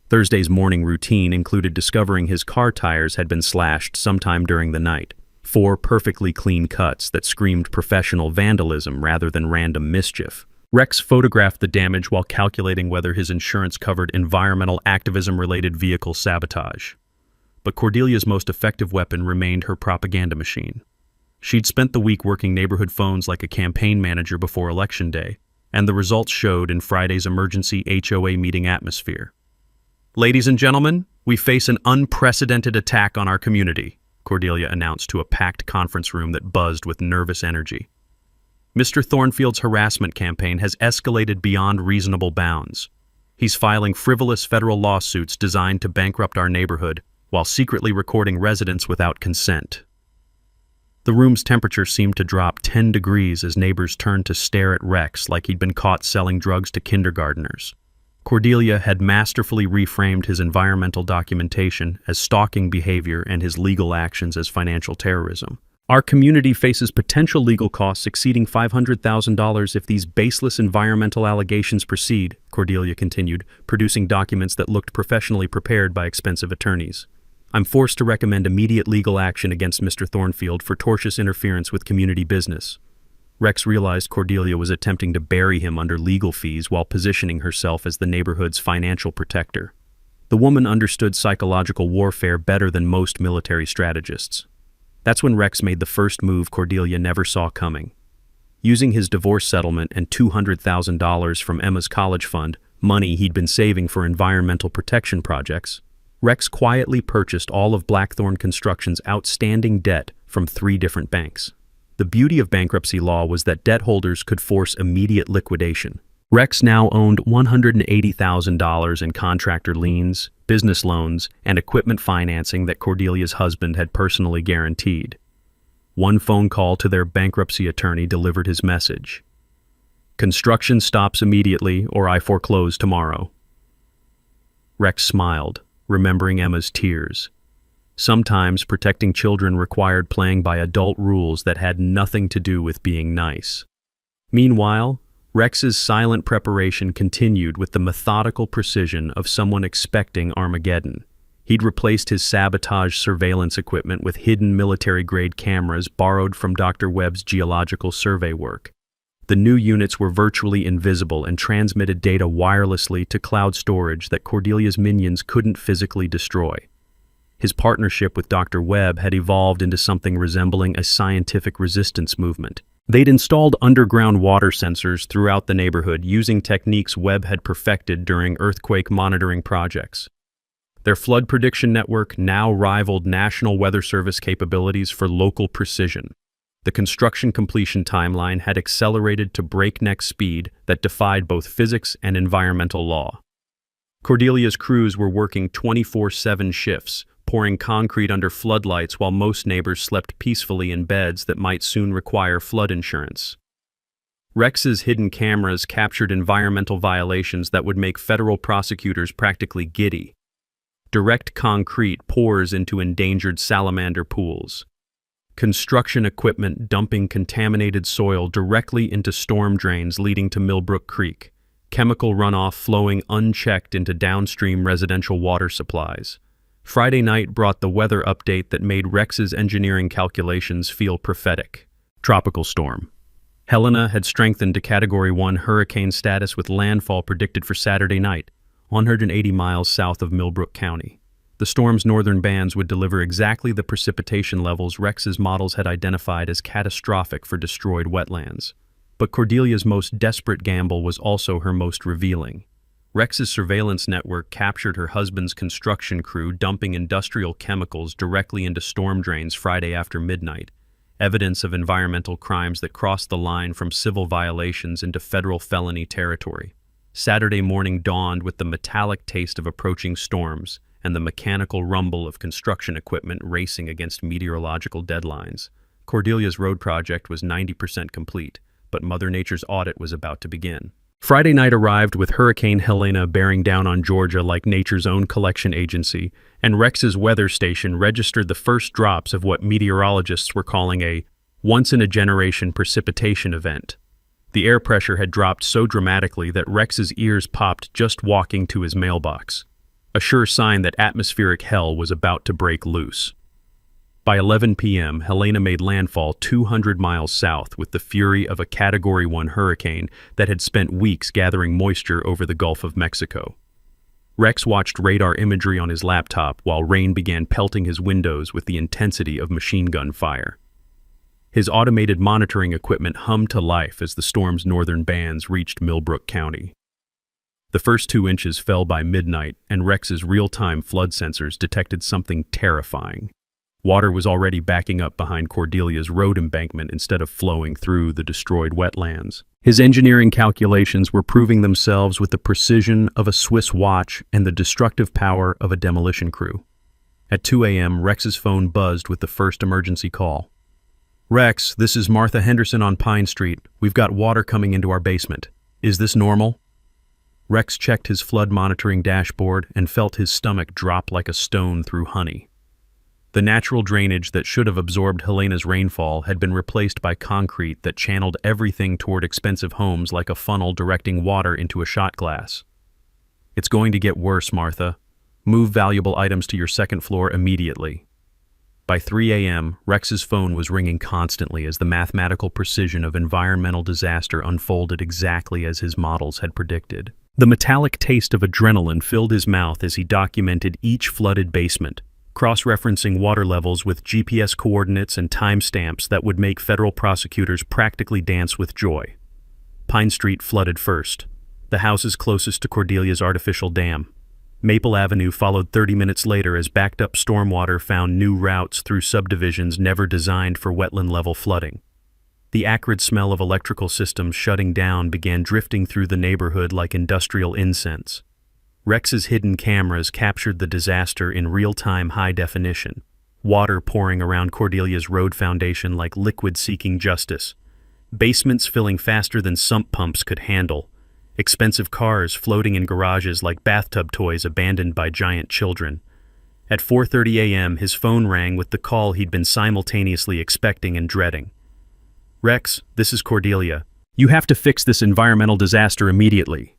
Thursday's morning routine included discovering his car tires had been slashed sometime during the night. 4 perfectly clean cuts that screamed professional vandalism rather than random mischief. Rex photographed the damage while calculating whether his insurance covered environmental activism-related vehicle sabotage. But Cordelia's most effective weapon remained her propaganda machine. She'd spent the week working neighborhood phones like a campaign manager before Election Day, and the results showed in Friday's emergency HOA meeting atmosphere. Ladies and gentlemen, we face an unprecedented attack on our community, Cordelia announced to a packed conference room that buzzed with nervous energy. Mr. Thornfield's harassment campaign has escalated beyond reasonable bounds. He's filing frivolous federal lawsuits designed to bankrupt our neighborhood while secretly recording residents without consent. The room's temperature seemed to drop 10 degrees as neighbors turned to stare at Rex like he'd been caught selling drugs to kindergartners. Cordelia had masterfully reframed his environmental documentation as stalking behavior and his legal actions as financial terrorism. Our community faces potential legal costs exceeding $500,000 if these baseless environmental allegations proceed, Cordelia continued, producing documents that looked professionally prepared by expensive attorneys. I'm forced to recommend immediate legal action against Mr. Thornfield for tortious interference with community business. Rex realized Cordelia was attempting to bury him under legal fees while positioning herself as the neighborhood's financial protector. The woman understood psychological warfare better than most military strategists. That's when Rex made the first move Cordelia never saw coming. Using his divorce settlement and $200,000 from Emma's college fund, money he'd been saving for environmental protection projects, Rex quietly purchased all of Blackthorn Construction's outstanding debt from 3 different banks. The beauty of bankruptcy law was that debt holders could force immediate liquidation. Rex now owned $180,000 in contractor liens, business loans, and equipment financing that Cordelia's husband had personally guaranteed. One phone call to their bankruptcy attorney delivered his message. Construction stops immediately or I foreclose tomorrow. Rex smiled, remembering Emma's tears. Sometimes protecting children required playing by adult rules that had nothing to do with being nice. Meanwhile, Rex's silent preparation continued with the methodical precision of someone expecting Armageddon. He'd replaced his sabotage surveillance equipment with hidden military-grade cameras borrowed from Dr. Webb's geological survey work. The new units were virtually invisible and transmitted data wirelessly to cloud storage that Cordelia's minions couldn't physically destroy. His partnership with Dr. Webb had evolved into something resembling a scientific resistance movement. They'd installed underground water sensors throughout the neighborhood using techniques Webb had perfected during earthquake monitoring projects. Their flood prediction network now rivaled National Weather Service capabilities for local precision. The construction completion timeline had accelerated to breakneck speed that defied both physics and environmental law. Cordelia's crews were working 24/7 shifts, pouring concrete under floodlights while most neighbors slept peacefully in beds that might soon require flood insurance. Rex's hidden cameras captured environmental violations that would make federal prosecutors practically giddy. Direct concrete pours into endangered salamander pools. Construction equipment dumping contaminated soil directly into storm drains leading to Millbrook Creek. Chemical runoff flowing unchecked into downstream residential water supplies. Friday night brought the weather update that made Rex's engineering calculations feel prophetic. Tropical storm. Helena had strengthened to Category 1 hurricane status with landfall predicted for Saturday night, 180 miles south of Millbrook County. The storm's northern bands would deliver exactly the precipitation levels Rex's models had identified as catastrophic for destroyed wetlands. But Cordelia's most desperate gamble was also her most revealing. Rex's surveillance network captured her husband's construction crew dumping industrial chemicals directly into storm drains Friday after midnight, evidence of environmental crimes that crossed the line from civil violations into federal felony territory. Saturday morning dawned with the metallic taste of approaching storms and the mechanical rumble of construction equipment racing against meteorological deadlines. Cordelia's road project was 90% complete, but Mother Nature's audit was about to begin. Friday night arrived with Hurricane Helena bearing down on Georgia like nature's own collection agency, and Rex's weather station registered the first drops of what meteorologists were calling a once-in-a-generation precipitation event. The air pressure had dropped so dramatically that Rex's ears popped just walking to his mailbox, a sure sign that atmospheric hell was about to break loose. By 11 p.m., Helena made landfall 200 miles south with the fury of a Category 1 hurricane that had spent weeks gathering moisture over the Gulf of Mexico. Rex watched radar imagery on his laptop while rain began pelting his windows with the intensity of machine gun fire. His automated monitoring equipment hummed to life as the storm's northern bands reached Millbrook County. The first 2 inches fell by midnight, and Rex's real-time flood sensors detected something terrifying. Water was already backing up behind Cordelia's road embankment instead of flowing through the destroyed wetlands. His engineering calculations were proving themselves with the precision of a Swiss watch and the destructive power of a demolition crew. At 2 a.m., Rex's phone buzzed with the first emergency call. "Rex, this is Martha Henderson on Pine Street. We've got water coming into our basement. Is this normal?" Rex checked his flood monitoring dashboard and felt his stomach drop like a stone through honey. The natural drainage that should have absorbed Helena's rainfall had been replaced by concrete that channeled everything toward expensive homes like a funnel directing water into a shot glass. "It's going to get worse, Martha. Move valuable items to your second floor immediately." By 3 a.m., Rex's phone was ringing constantly as the mathematical precision of environmental disaster unfolded exactly as his models had predicted. The metallic taste of adrenaline filled his mouth as he documented each flooded basement, cross-referencing water levels with GPS coordinates and timestamps that would make federal prosecutors practically dance with joy. Pine Street flooded first, the houses closest to Cordelia's artificial dam. Maple Avenue followed 30 minutes later as backed-up stormwater found new routes through subdivisions never designed for wetland-level flooding. The acrid smell of electrical systems shutting down began drifting through the neighborhood like industrial incense. Rex's hidden cameras captured the disaster in real-time high definition, water pouring around Cordelia's road foundation like liquid seeking justice, basements filling faster than sump pumps could handle, expensive cars floating in garages like bathtub toys abandoned by giant children. At 4:30 a.m., his phone rang with the call he'd been simultaneously expecting and dreading. "Rex, this is Cordelia. You have to fix this environmental disaster immediately."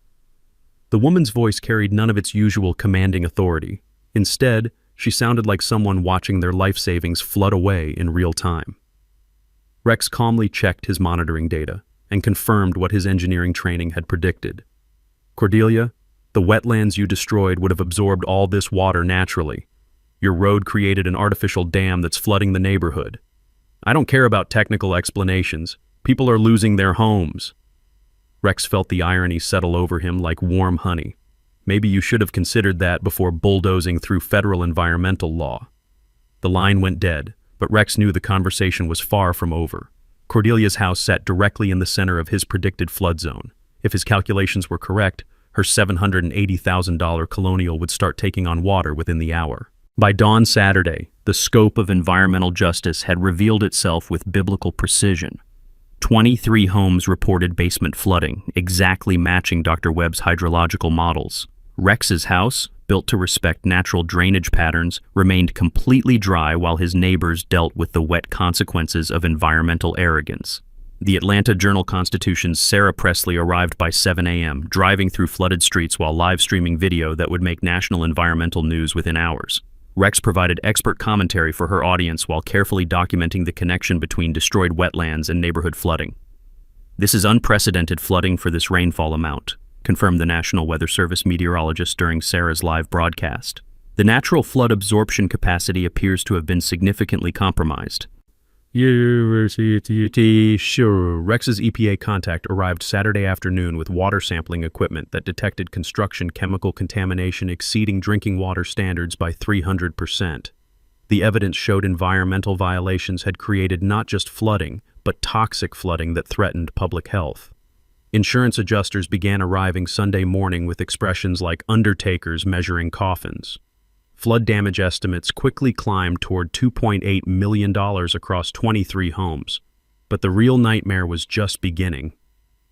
The woman's voice carried none of its usual commanding authority. Instead, she sounded like someone watching their life savings flood away in real time. Rex calmly checked his monitoring data and confirmed what his engineering training had predicted. "Cordelia, the wetlands you destroyed would have absorbed all this water naturally. Your road created an artificial dam that's flooding the neighborhood. I don't care about technical explanations, People are losing their homes. Rex felt the irony settle over him like warm honey. Maybe you should have considered that before bulldozing through federal environmental law. The line went dead, but Rex knew the conversation was far from over. Cordelia's house sat directly in the center of his predicted flood zone. If his calculations were correct, her $780,000 colonial would start taking on water within the hour. By dawn Saturday, the scope of environmental justice had revealed itself with biblical precision. 23 homes reported basement flooding, exactly matching Dr. Webb's hydrological models. Rex's house, built to respect natural drainage patterns, remained completely dry while his neighbors dealt with the wet consequences of environmental arrogance. The Atlanta Journal-Constitution's Sarah Presley arrived by 7 a.m., driving through flooded streets while live-streaming video that would make national environmental news within hours. Rex provided expert commentary for her audience while carefully documenting the connection between destroyed wetlands and neighborhood flooding. "This is unprecedented flooding for this rainfall amount," confirmed the National Weather Service meteorologist during Sarah's live broadcast. "The natural flood absorption capacity appears to have been significantly compromised." Sure. Rex's EPA contact arrived Saturday afternoon with water sampling equipment that detected construction chemical contamination exceeding drinking water standards by 300%. The evidence showed environmental violations had created not just flooding, but toxic flooding that threatened public health. Insurance adjusters began arriving Sunday morning with expressions like undertakers measuring coffins. Flood damage estimates quickly climbed toward $2.8 million across 23 homes. But the real nightmare was just beginning.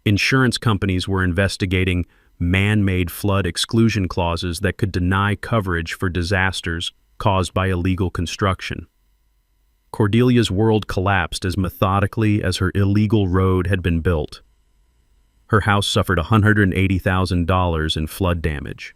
Insurance companies were investigating man-made flood exclusion clauses that could deny coverage for disasters caused by illegal construction. Cordelia's world collapsed as methodically as her illegal road had been built. Her house suffered $180,000 in flood damage.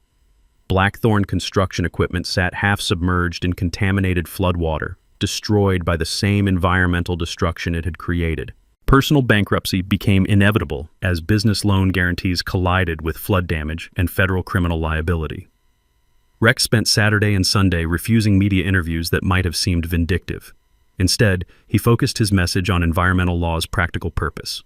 Blackthorn construction equipment sat half-submerged in contaminated floodwater, destroyed by the same environmental destruction it had created. Personal bankruptcy became inevitable as business loan guarantees collided with flood damage and federal criminal liability. Rex spent Saturday and Sunday refusing media interviews that might have seemed vindictive. Instead, he focused his message on environmental law's practical purpose.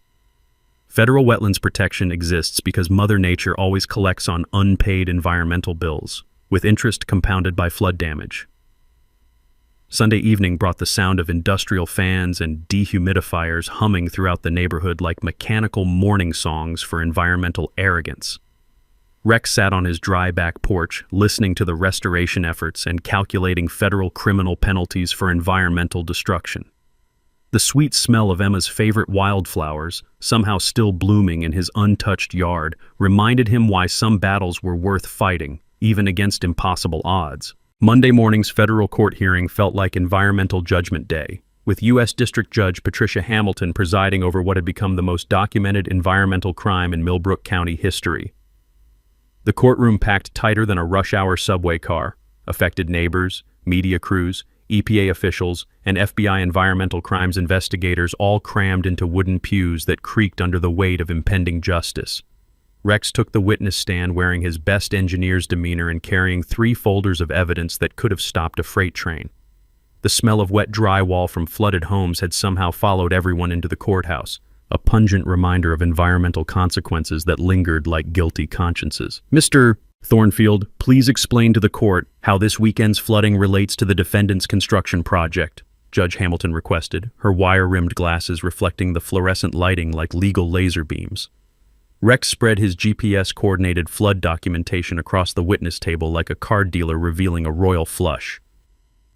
Federal wetlands protection exists because Mother Nature always collects on unpaid environmental bills, with interest compounded by flood damage. Sunday evening brought the sound of industrial fans and dehumidifiers humming throughout the neighborhood like mechanical mourning songs for environmental arrogance. Rex sat on his dry back porch, listening to the restoration efforts and calculating federal criminal penalties for environmental destruction. The sweet smell of Emma's favorite wildflowers, somehow still blooming in his untouched yard, reminded him why some battles were worth fighting, even against impossible odds. Monday morning's federal court hearing felt like Environmental Judgment Day, with U.S. District Judge Patricia Hamilton presiding over what had become the most documented environmental crime in Millbrook County history. The courtroom packed tighter than a rush-hour subway car. Affected neighbors, media crews, EPA officials, and FBI environmental crimes investigators all crammed into wooden pews that creaked under the weight of impending justice. Rex took the witness stand wearing his best engineer's demeanor and carrying 3 folders of evidence that could have stopped a freight train. The smell of wet drywall from flooded homes had somehow followed everyone into the courthouse, a pungent reminder of environmental consequences that lingered like guilty consciences. "Mr. Thornfield, please explain to the court how this weekend's flooding relates to the defendant's construction project," Judge Hamilton requested, her wire-rimmed glasses reflecting the fluorescent lighting like legal laser beams. Rex spread his GPS-coordinated flood documentation across the witness table like a card dealer revealing a royal flush.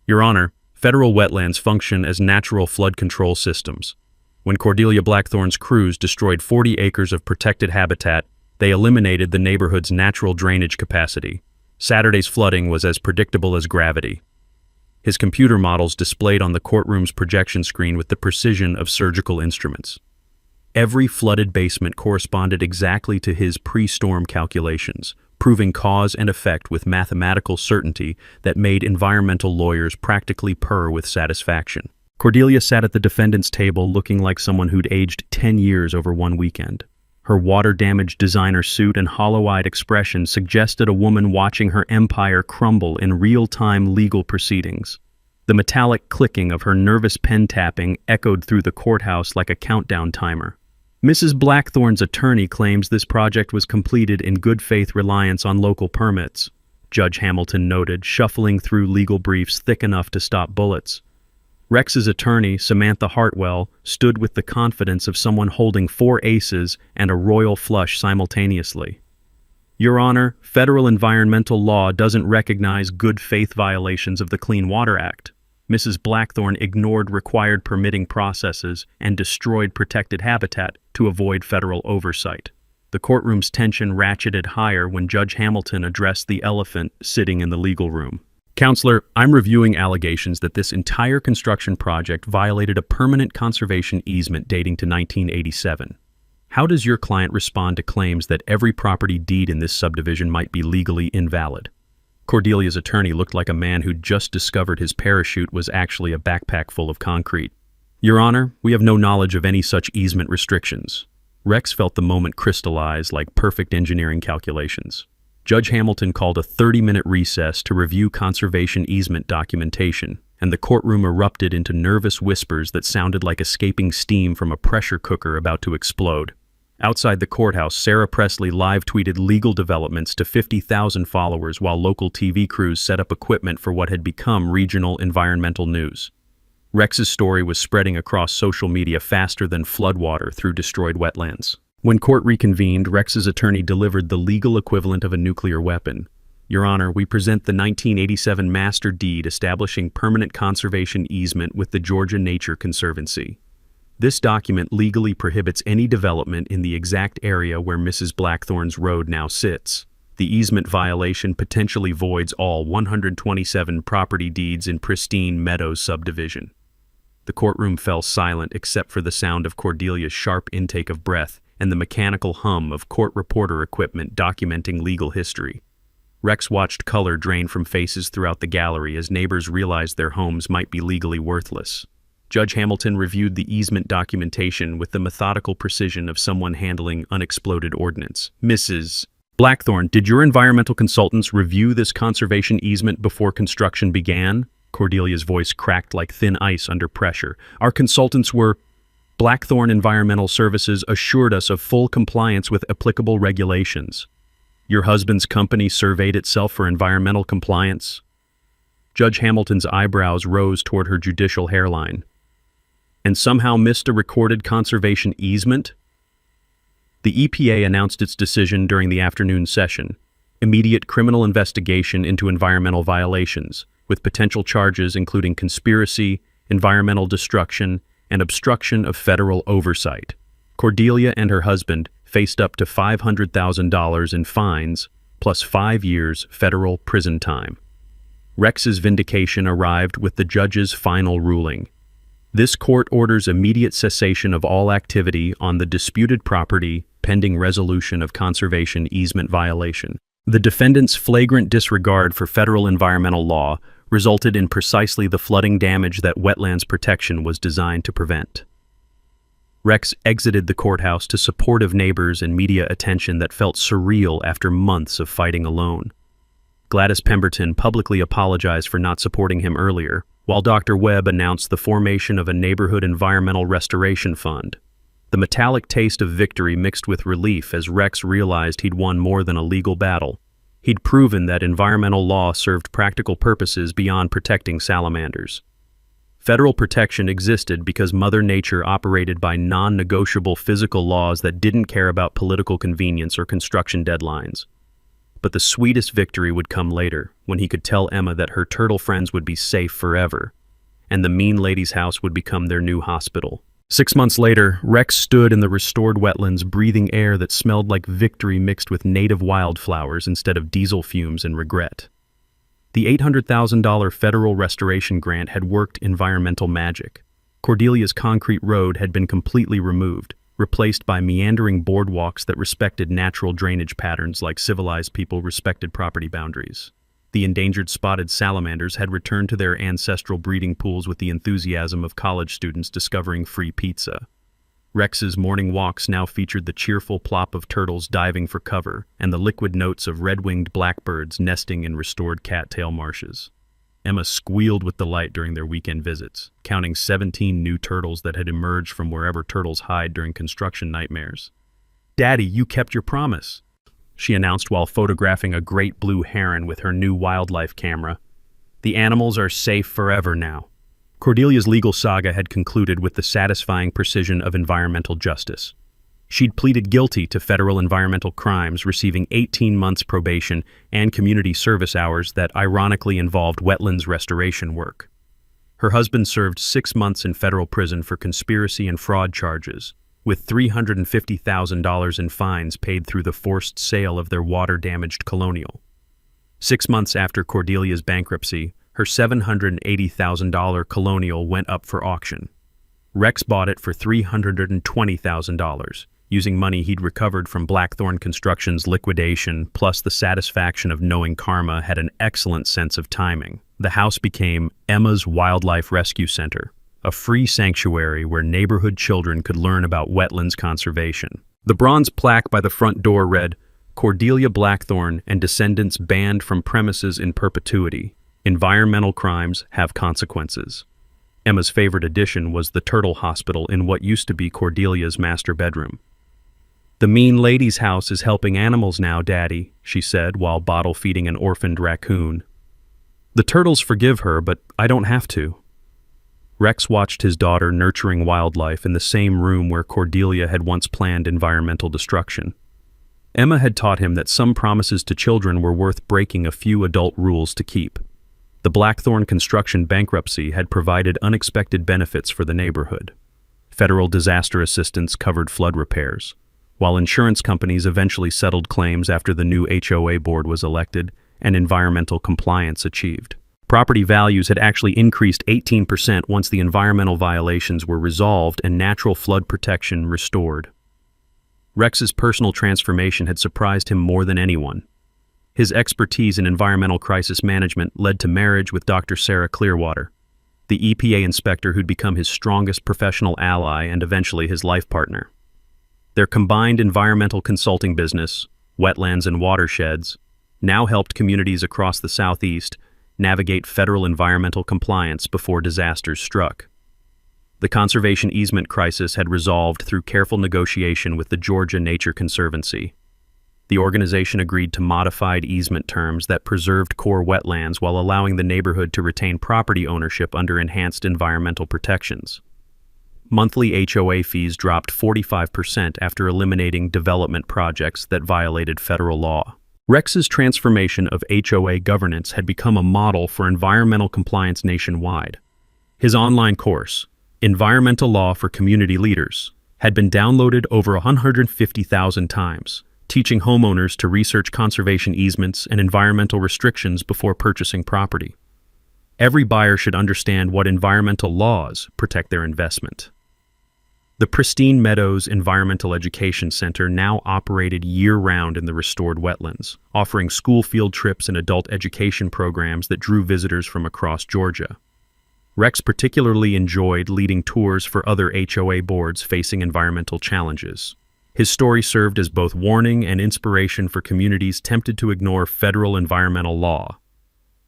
"Your Honor, federal wetlands function as natural flood control systems. When Cordelia Blackthorn's crews destroyed 40 acres of protected habitat, they eliminated the neighborhood's natural drainage capacity. Saturday's flooding was as predictable as gravity." His computer models displayed on the courtroom's projection screen with the precision of surgical instruments. Every flooded basement corresponded exactly to his pre-storm calculations, proving cause and effect with mathematical certainty that made environmental lawyers practically purr with satisfaction. Cordelia sat at the defendant's table looking like someone who'd aged 10 years over one weekend. Her water-damaged designer suit and hollow-eyed expression suggested a woman watching her empire crumble in real-time legal proceedings. The metallic clicking of her nervous pen tapping echoed through the courthouse like a countdown timer. Mrs. Blackthorne's attorney claims this project was completed in good faith reliance on local permits, Judge Hamilton noted, shuffling through legal briefs thick enough to stop bullets. Rex's attorney, Samantha Hartwell, stood with the confidence of someone holding 4 aces and a royal flush simultaneously. Your Honor, federal environmental law doesn't recognize good faith violations of the Clean Water Act. Mrs. Blackthorne ignored required permitting processes and destroyed protected habitat to avoid federal oversight. The courtroom's tension ratcheted higher when Judge Hamilton addressed the elephant sitting in the legal room. Counselor, I'm reviewing allegations that this entire construction project violated a permanent conservation easement dating to 1987. How does your client respond to claims that every property deed in this subdivision might be legally invalid? Cordelia's attorney looked like a man who'd just discovered his parachute was actually a backpack full of concrete. Your Honor, we have no knowledge of any such easement restrictions. Rex felt the moment crystallize like perfect engineering calculations. Judge Hamilton called a 30-minute recess to review conservation easement documentation, and the courtroom erupted into nervous whispers that sounded like escaping steam from a pressure cooker about to explode. Outside the courthouse, Sarah Presley live-tweeted legal developments to 50,000 followers while local TV crews set up equipment for what had become regional environmental news. Rex's story was spreading across social media faster than floodwater through destroyed wetlands. When court reconvened, Rex's attorney delivered the legal equivalent of a nuclear weapon. Your Honor, we present the 1987 master deed establishing permanent conservation easement with the Georgia Nature Conservancy. This document legally prohibits any development in the exact area where Mrs. Blackthorne's road now sits. The easement violation potentially voids all 127 property deeds in pristine Meadows subdivision. The courtroom fell silent except for the sound of Cordelia's sharp intake of breath and the mechanical hum of court reporter equipment documenting legal history. Rex watched color drain from faces throughout the gallery as neighbors realized their homes might be legally worthless. Judge Hamilton reviewed the easement documentation with the methodical precision of someone handling unexploded ordnance. Mrs. Blackthorne, did your environmental consultants review this conservation easement before construction began? Cordelia's voice cracked like thin ice under pressure. Our consultants were... Blackthorne Environmental Services assured us of full compliance with applicable regulations. Your husband's company surveyed itself for environmental compliance? Judge Hamilton's eyebrows rose toward her judicial hairline. And somehow missed a recorded conservation easement? The EPA announced its decision during the afternoon session. Immediate criminal investigation into environmental violations, with potential charges including conspiracy, environmental destruction, and obstruction of federal oversight. Cordelia and her husband faced up to $500,000 in fines, plus 5 years federal prison time. Rex's vindication arrived with the judge's final ruling. This court orders immediate cessation of all activity on the disputed property pending resolution of conservation easement violation. The defendant's flagrant disregard for federal environmental law resulted in precisely the flooding damage that wetlands protection was designed to prevent. Rex exited the courthouse to supportive neighbors and media attention that felt surreal after months of fighting alone. Gladys Pemberton publicly apologized for not supporting him earlier, while Dr. Webb announced the formation of a neighborhood environmental restoration fund. The metallic taste of victory mixed with relief as Rex realized he'd won more than a legal battle. He'd proven that environmental law served practical purposes beyond protecting salamanders. Federal protection existed because Mother Nature operated by non-negotiable physical laws that didn't care about political convenience or construction deadlines. But the sweetest victory would come later, when he could tell Emma that her turtle friends would be safe forever, and the mean lady's house would become their new hospital. 6 months later, Rex stood in the restored wetlands breathing air that smelled like victory mixed with native wildflowers instead of diesel fumes and regret. The $800,000 federal restoration grant had worked environmental magic. Cordelia's concrete road had been completely removed, replaced by meandering boardwalks that respected natural drainage patterns like civilized people respected property boundaries. The endangered spotted salamanders had returned to their ancestral breeding pools with the enthusiasm of college students discovering free pizza. Rex's morning walks now featured the cheerful plop of turtles diving for cover and the liquid notes of red-winged blackbirds nesting in restored cattail marshes. Emma squealed with delight during their weekend visits, counting 17 new turtles that had emerged from wherever turtles hide during construction nightmares. "Daddy, you kept your promise," she announced while photographing a great blue heron with her new wildlife camera. "The animals are safe forever now." Cordelia's legal saga had concluded with the satisfying precision of environmental justice. She'd pleaded guilty to federal environmental crimes, receiving 18 months probation and community service hours that ironically involved wetlands restoration work. Her husband served 6 months in federal prison for conspiracy and fraud charges, with $350,000 in fines paid through the forced sale of their water-damaged colonial. 6 months after Cordelia's bankruptcy, her $780,000 colonial went up for auction. Rex bought it for $320,000, using money he'd recovered from Blackthorn Construction's liquidation, plus the satisfaction of knowing karma had an excellent sense of timing. The house became Emma's Wildlife Rescue Center, a free sanctuary where neighborhood children could learn about wetlands conservation. The bronze plaque by the front door read, "Cordelia Blackthorn and descendants banned from premises in perpetuity. Environmental crimes have consequences." Emma's favorite addition was the turtle hospital in what used to be Cordelia's master bedroom. "The mean lady's house is helping animals now, Daddy," she said while bottle-feeding an orphaned raccoon. "The turtles forgive her, but I don't have to." Rex watched his daughter nurturing wildlife in the same room where Cordelia had once planned environmental destruction. Emma had taught him that some promises to children were worth breaking a few adult rules to keep. The Blackthorn Construction bankruptcy had provided unexpected benefits for the neighborhood. Federal disaster assistance covered flood repairs, while insurance companies eventually settled claims after the new HOA board was elected and environmental compliance achieved. Property values had actually increased 18% once the environmental violations were resolved and natural flood protection restored. Rex's personal transformation had surprised him more than anyone. His expertise in environmental crisis management led to marriage with Dr. Sarah Clearwater, the EPA inspector who'd become his strongest professional ally and eventually his life partner. Their combined environmental consulting business, Wetlands and Watersheds, now helped communities across the Southeast navigate federal environmental compliance before disasters struck. The conservation easement crisis had resolved through careful negotiation with the Georgia Nature Conservancy. The organization agreed to modified easement terms that preserved core wetlands while allowing the neighborhood to retain property ownership under enhanced environmental protections. Monthly HOA fees dropped 45% after eliminating development projects that violated federal law. Rex's transformation of HOA governance had become a model for environmental compliance nationwide. His online course, Environmental Law for Community Leaders, had been downloaded over 150,000 times, teaching homeowners to research conservation easements and environmental restrictions before purchasing property. Every buyer should understand what environmental laws protect their investment. The Pristine Meadows Environmental Education Center now operated year-round in the restored wetlands, offering school field trips and adult education programs that drew visitors from across Georgia. Rex particularly enjoyed leading tours for other HOA boards facing environmental challenges. His story served as both warning and inspiration for communities tempted to ignore federal environmental law.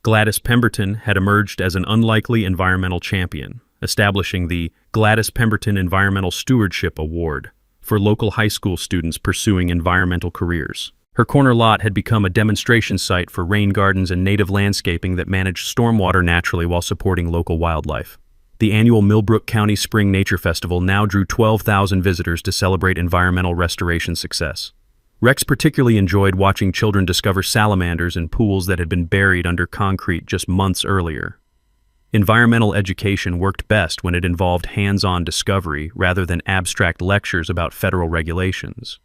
Gladys Pemberton had emerged as an unlikely environmental champion, establishing the Gladys Pemberton Environmental Stewardship Award for local high school students pursuing environmental careers. Her corner lot had become a demonstration site for rain gardens and native landscaping that managed stormwater naturally while supporting local wildlife. The annual Millbrook County Spring Nature Festival now drew 12,000 visitors to celebrate environmental restoration success. Rex particularly enjoyed watching children discover salamanders in pools that had been buried under concrete just months earlier. Environmental education worked best when it involved hands-on discovery rather than abstract lectures about federal regulations.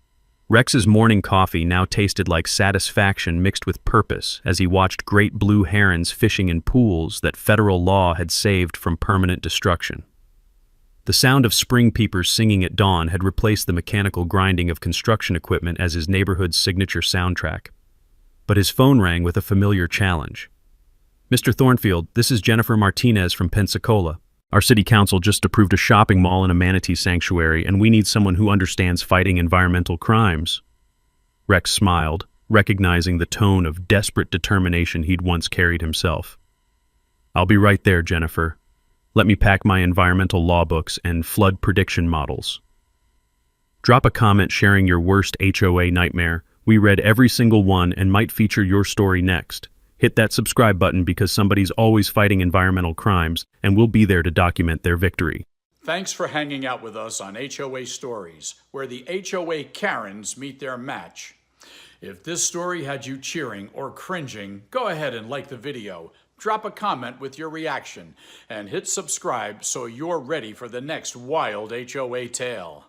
Rex's morning coffee now tasted like satisfaction mixed with purpose as he watched great blue herons fishing in pools that federal law had saved from permanent destruction. The sound of spring peepers singing at dawn had replaced the mechanical grinding of construction equipment as his neighborhood's signature soundtrack. But his phone rang with a familiar challenge. "Mr. Thornfield, this is Jennifer Martinez from Pensacola. Our city council just approved a shopping mall and a manatee sanctuary, and we need someone who understands fighting environmental crimes." Rex smiled, recognizing the tone of desperate determination he'd once carried himself. I'll be right there, Jennifer. Let me pack my environmental law books and flood prediction models. Drop a comment sharing your worst HOA nightmare. We read every single one and might feature your story next. Hit that subscribe button because somebody's always fighting environmental crimes, and we'll be there to document their victory. Thanks for hanging out with us on HOA Stories, where the HOA Karens meet their match. If this story had you cheering or cringing, go ahead and like the video, drop a comment with your reaction, and hit subscribe so you're ready for the next wild HOA tale.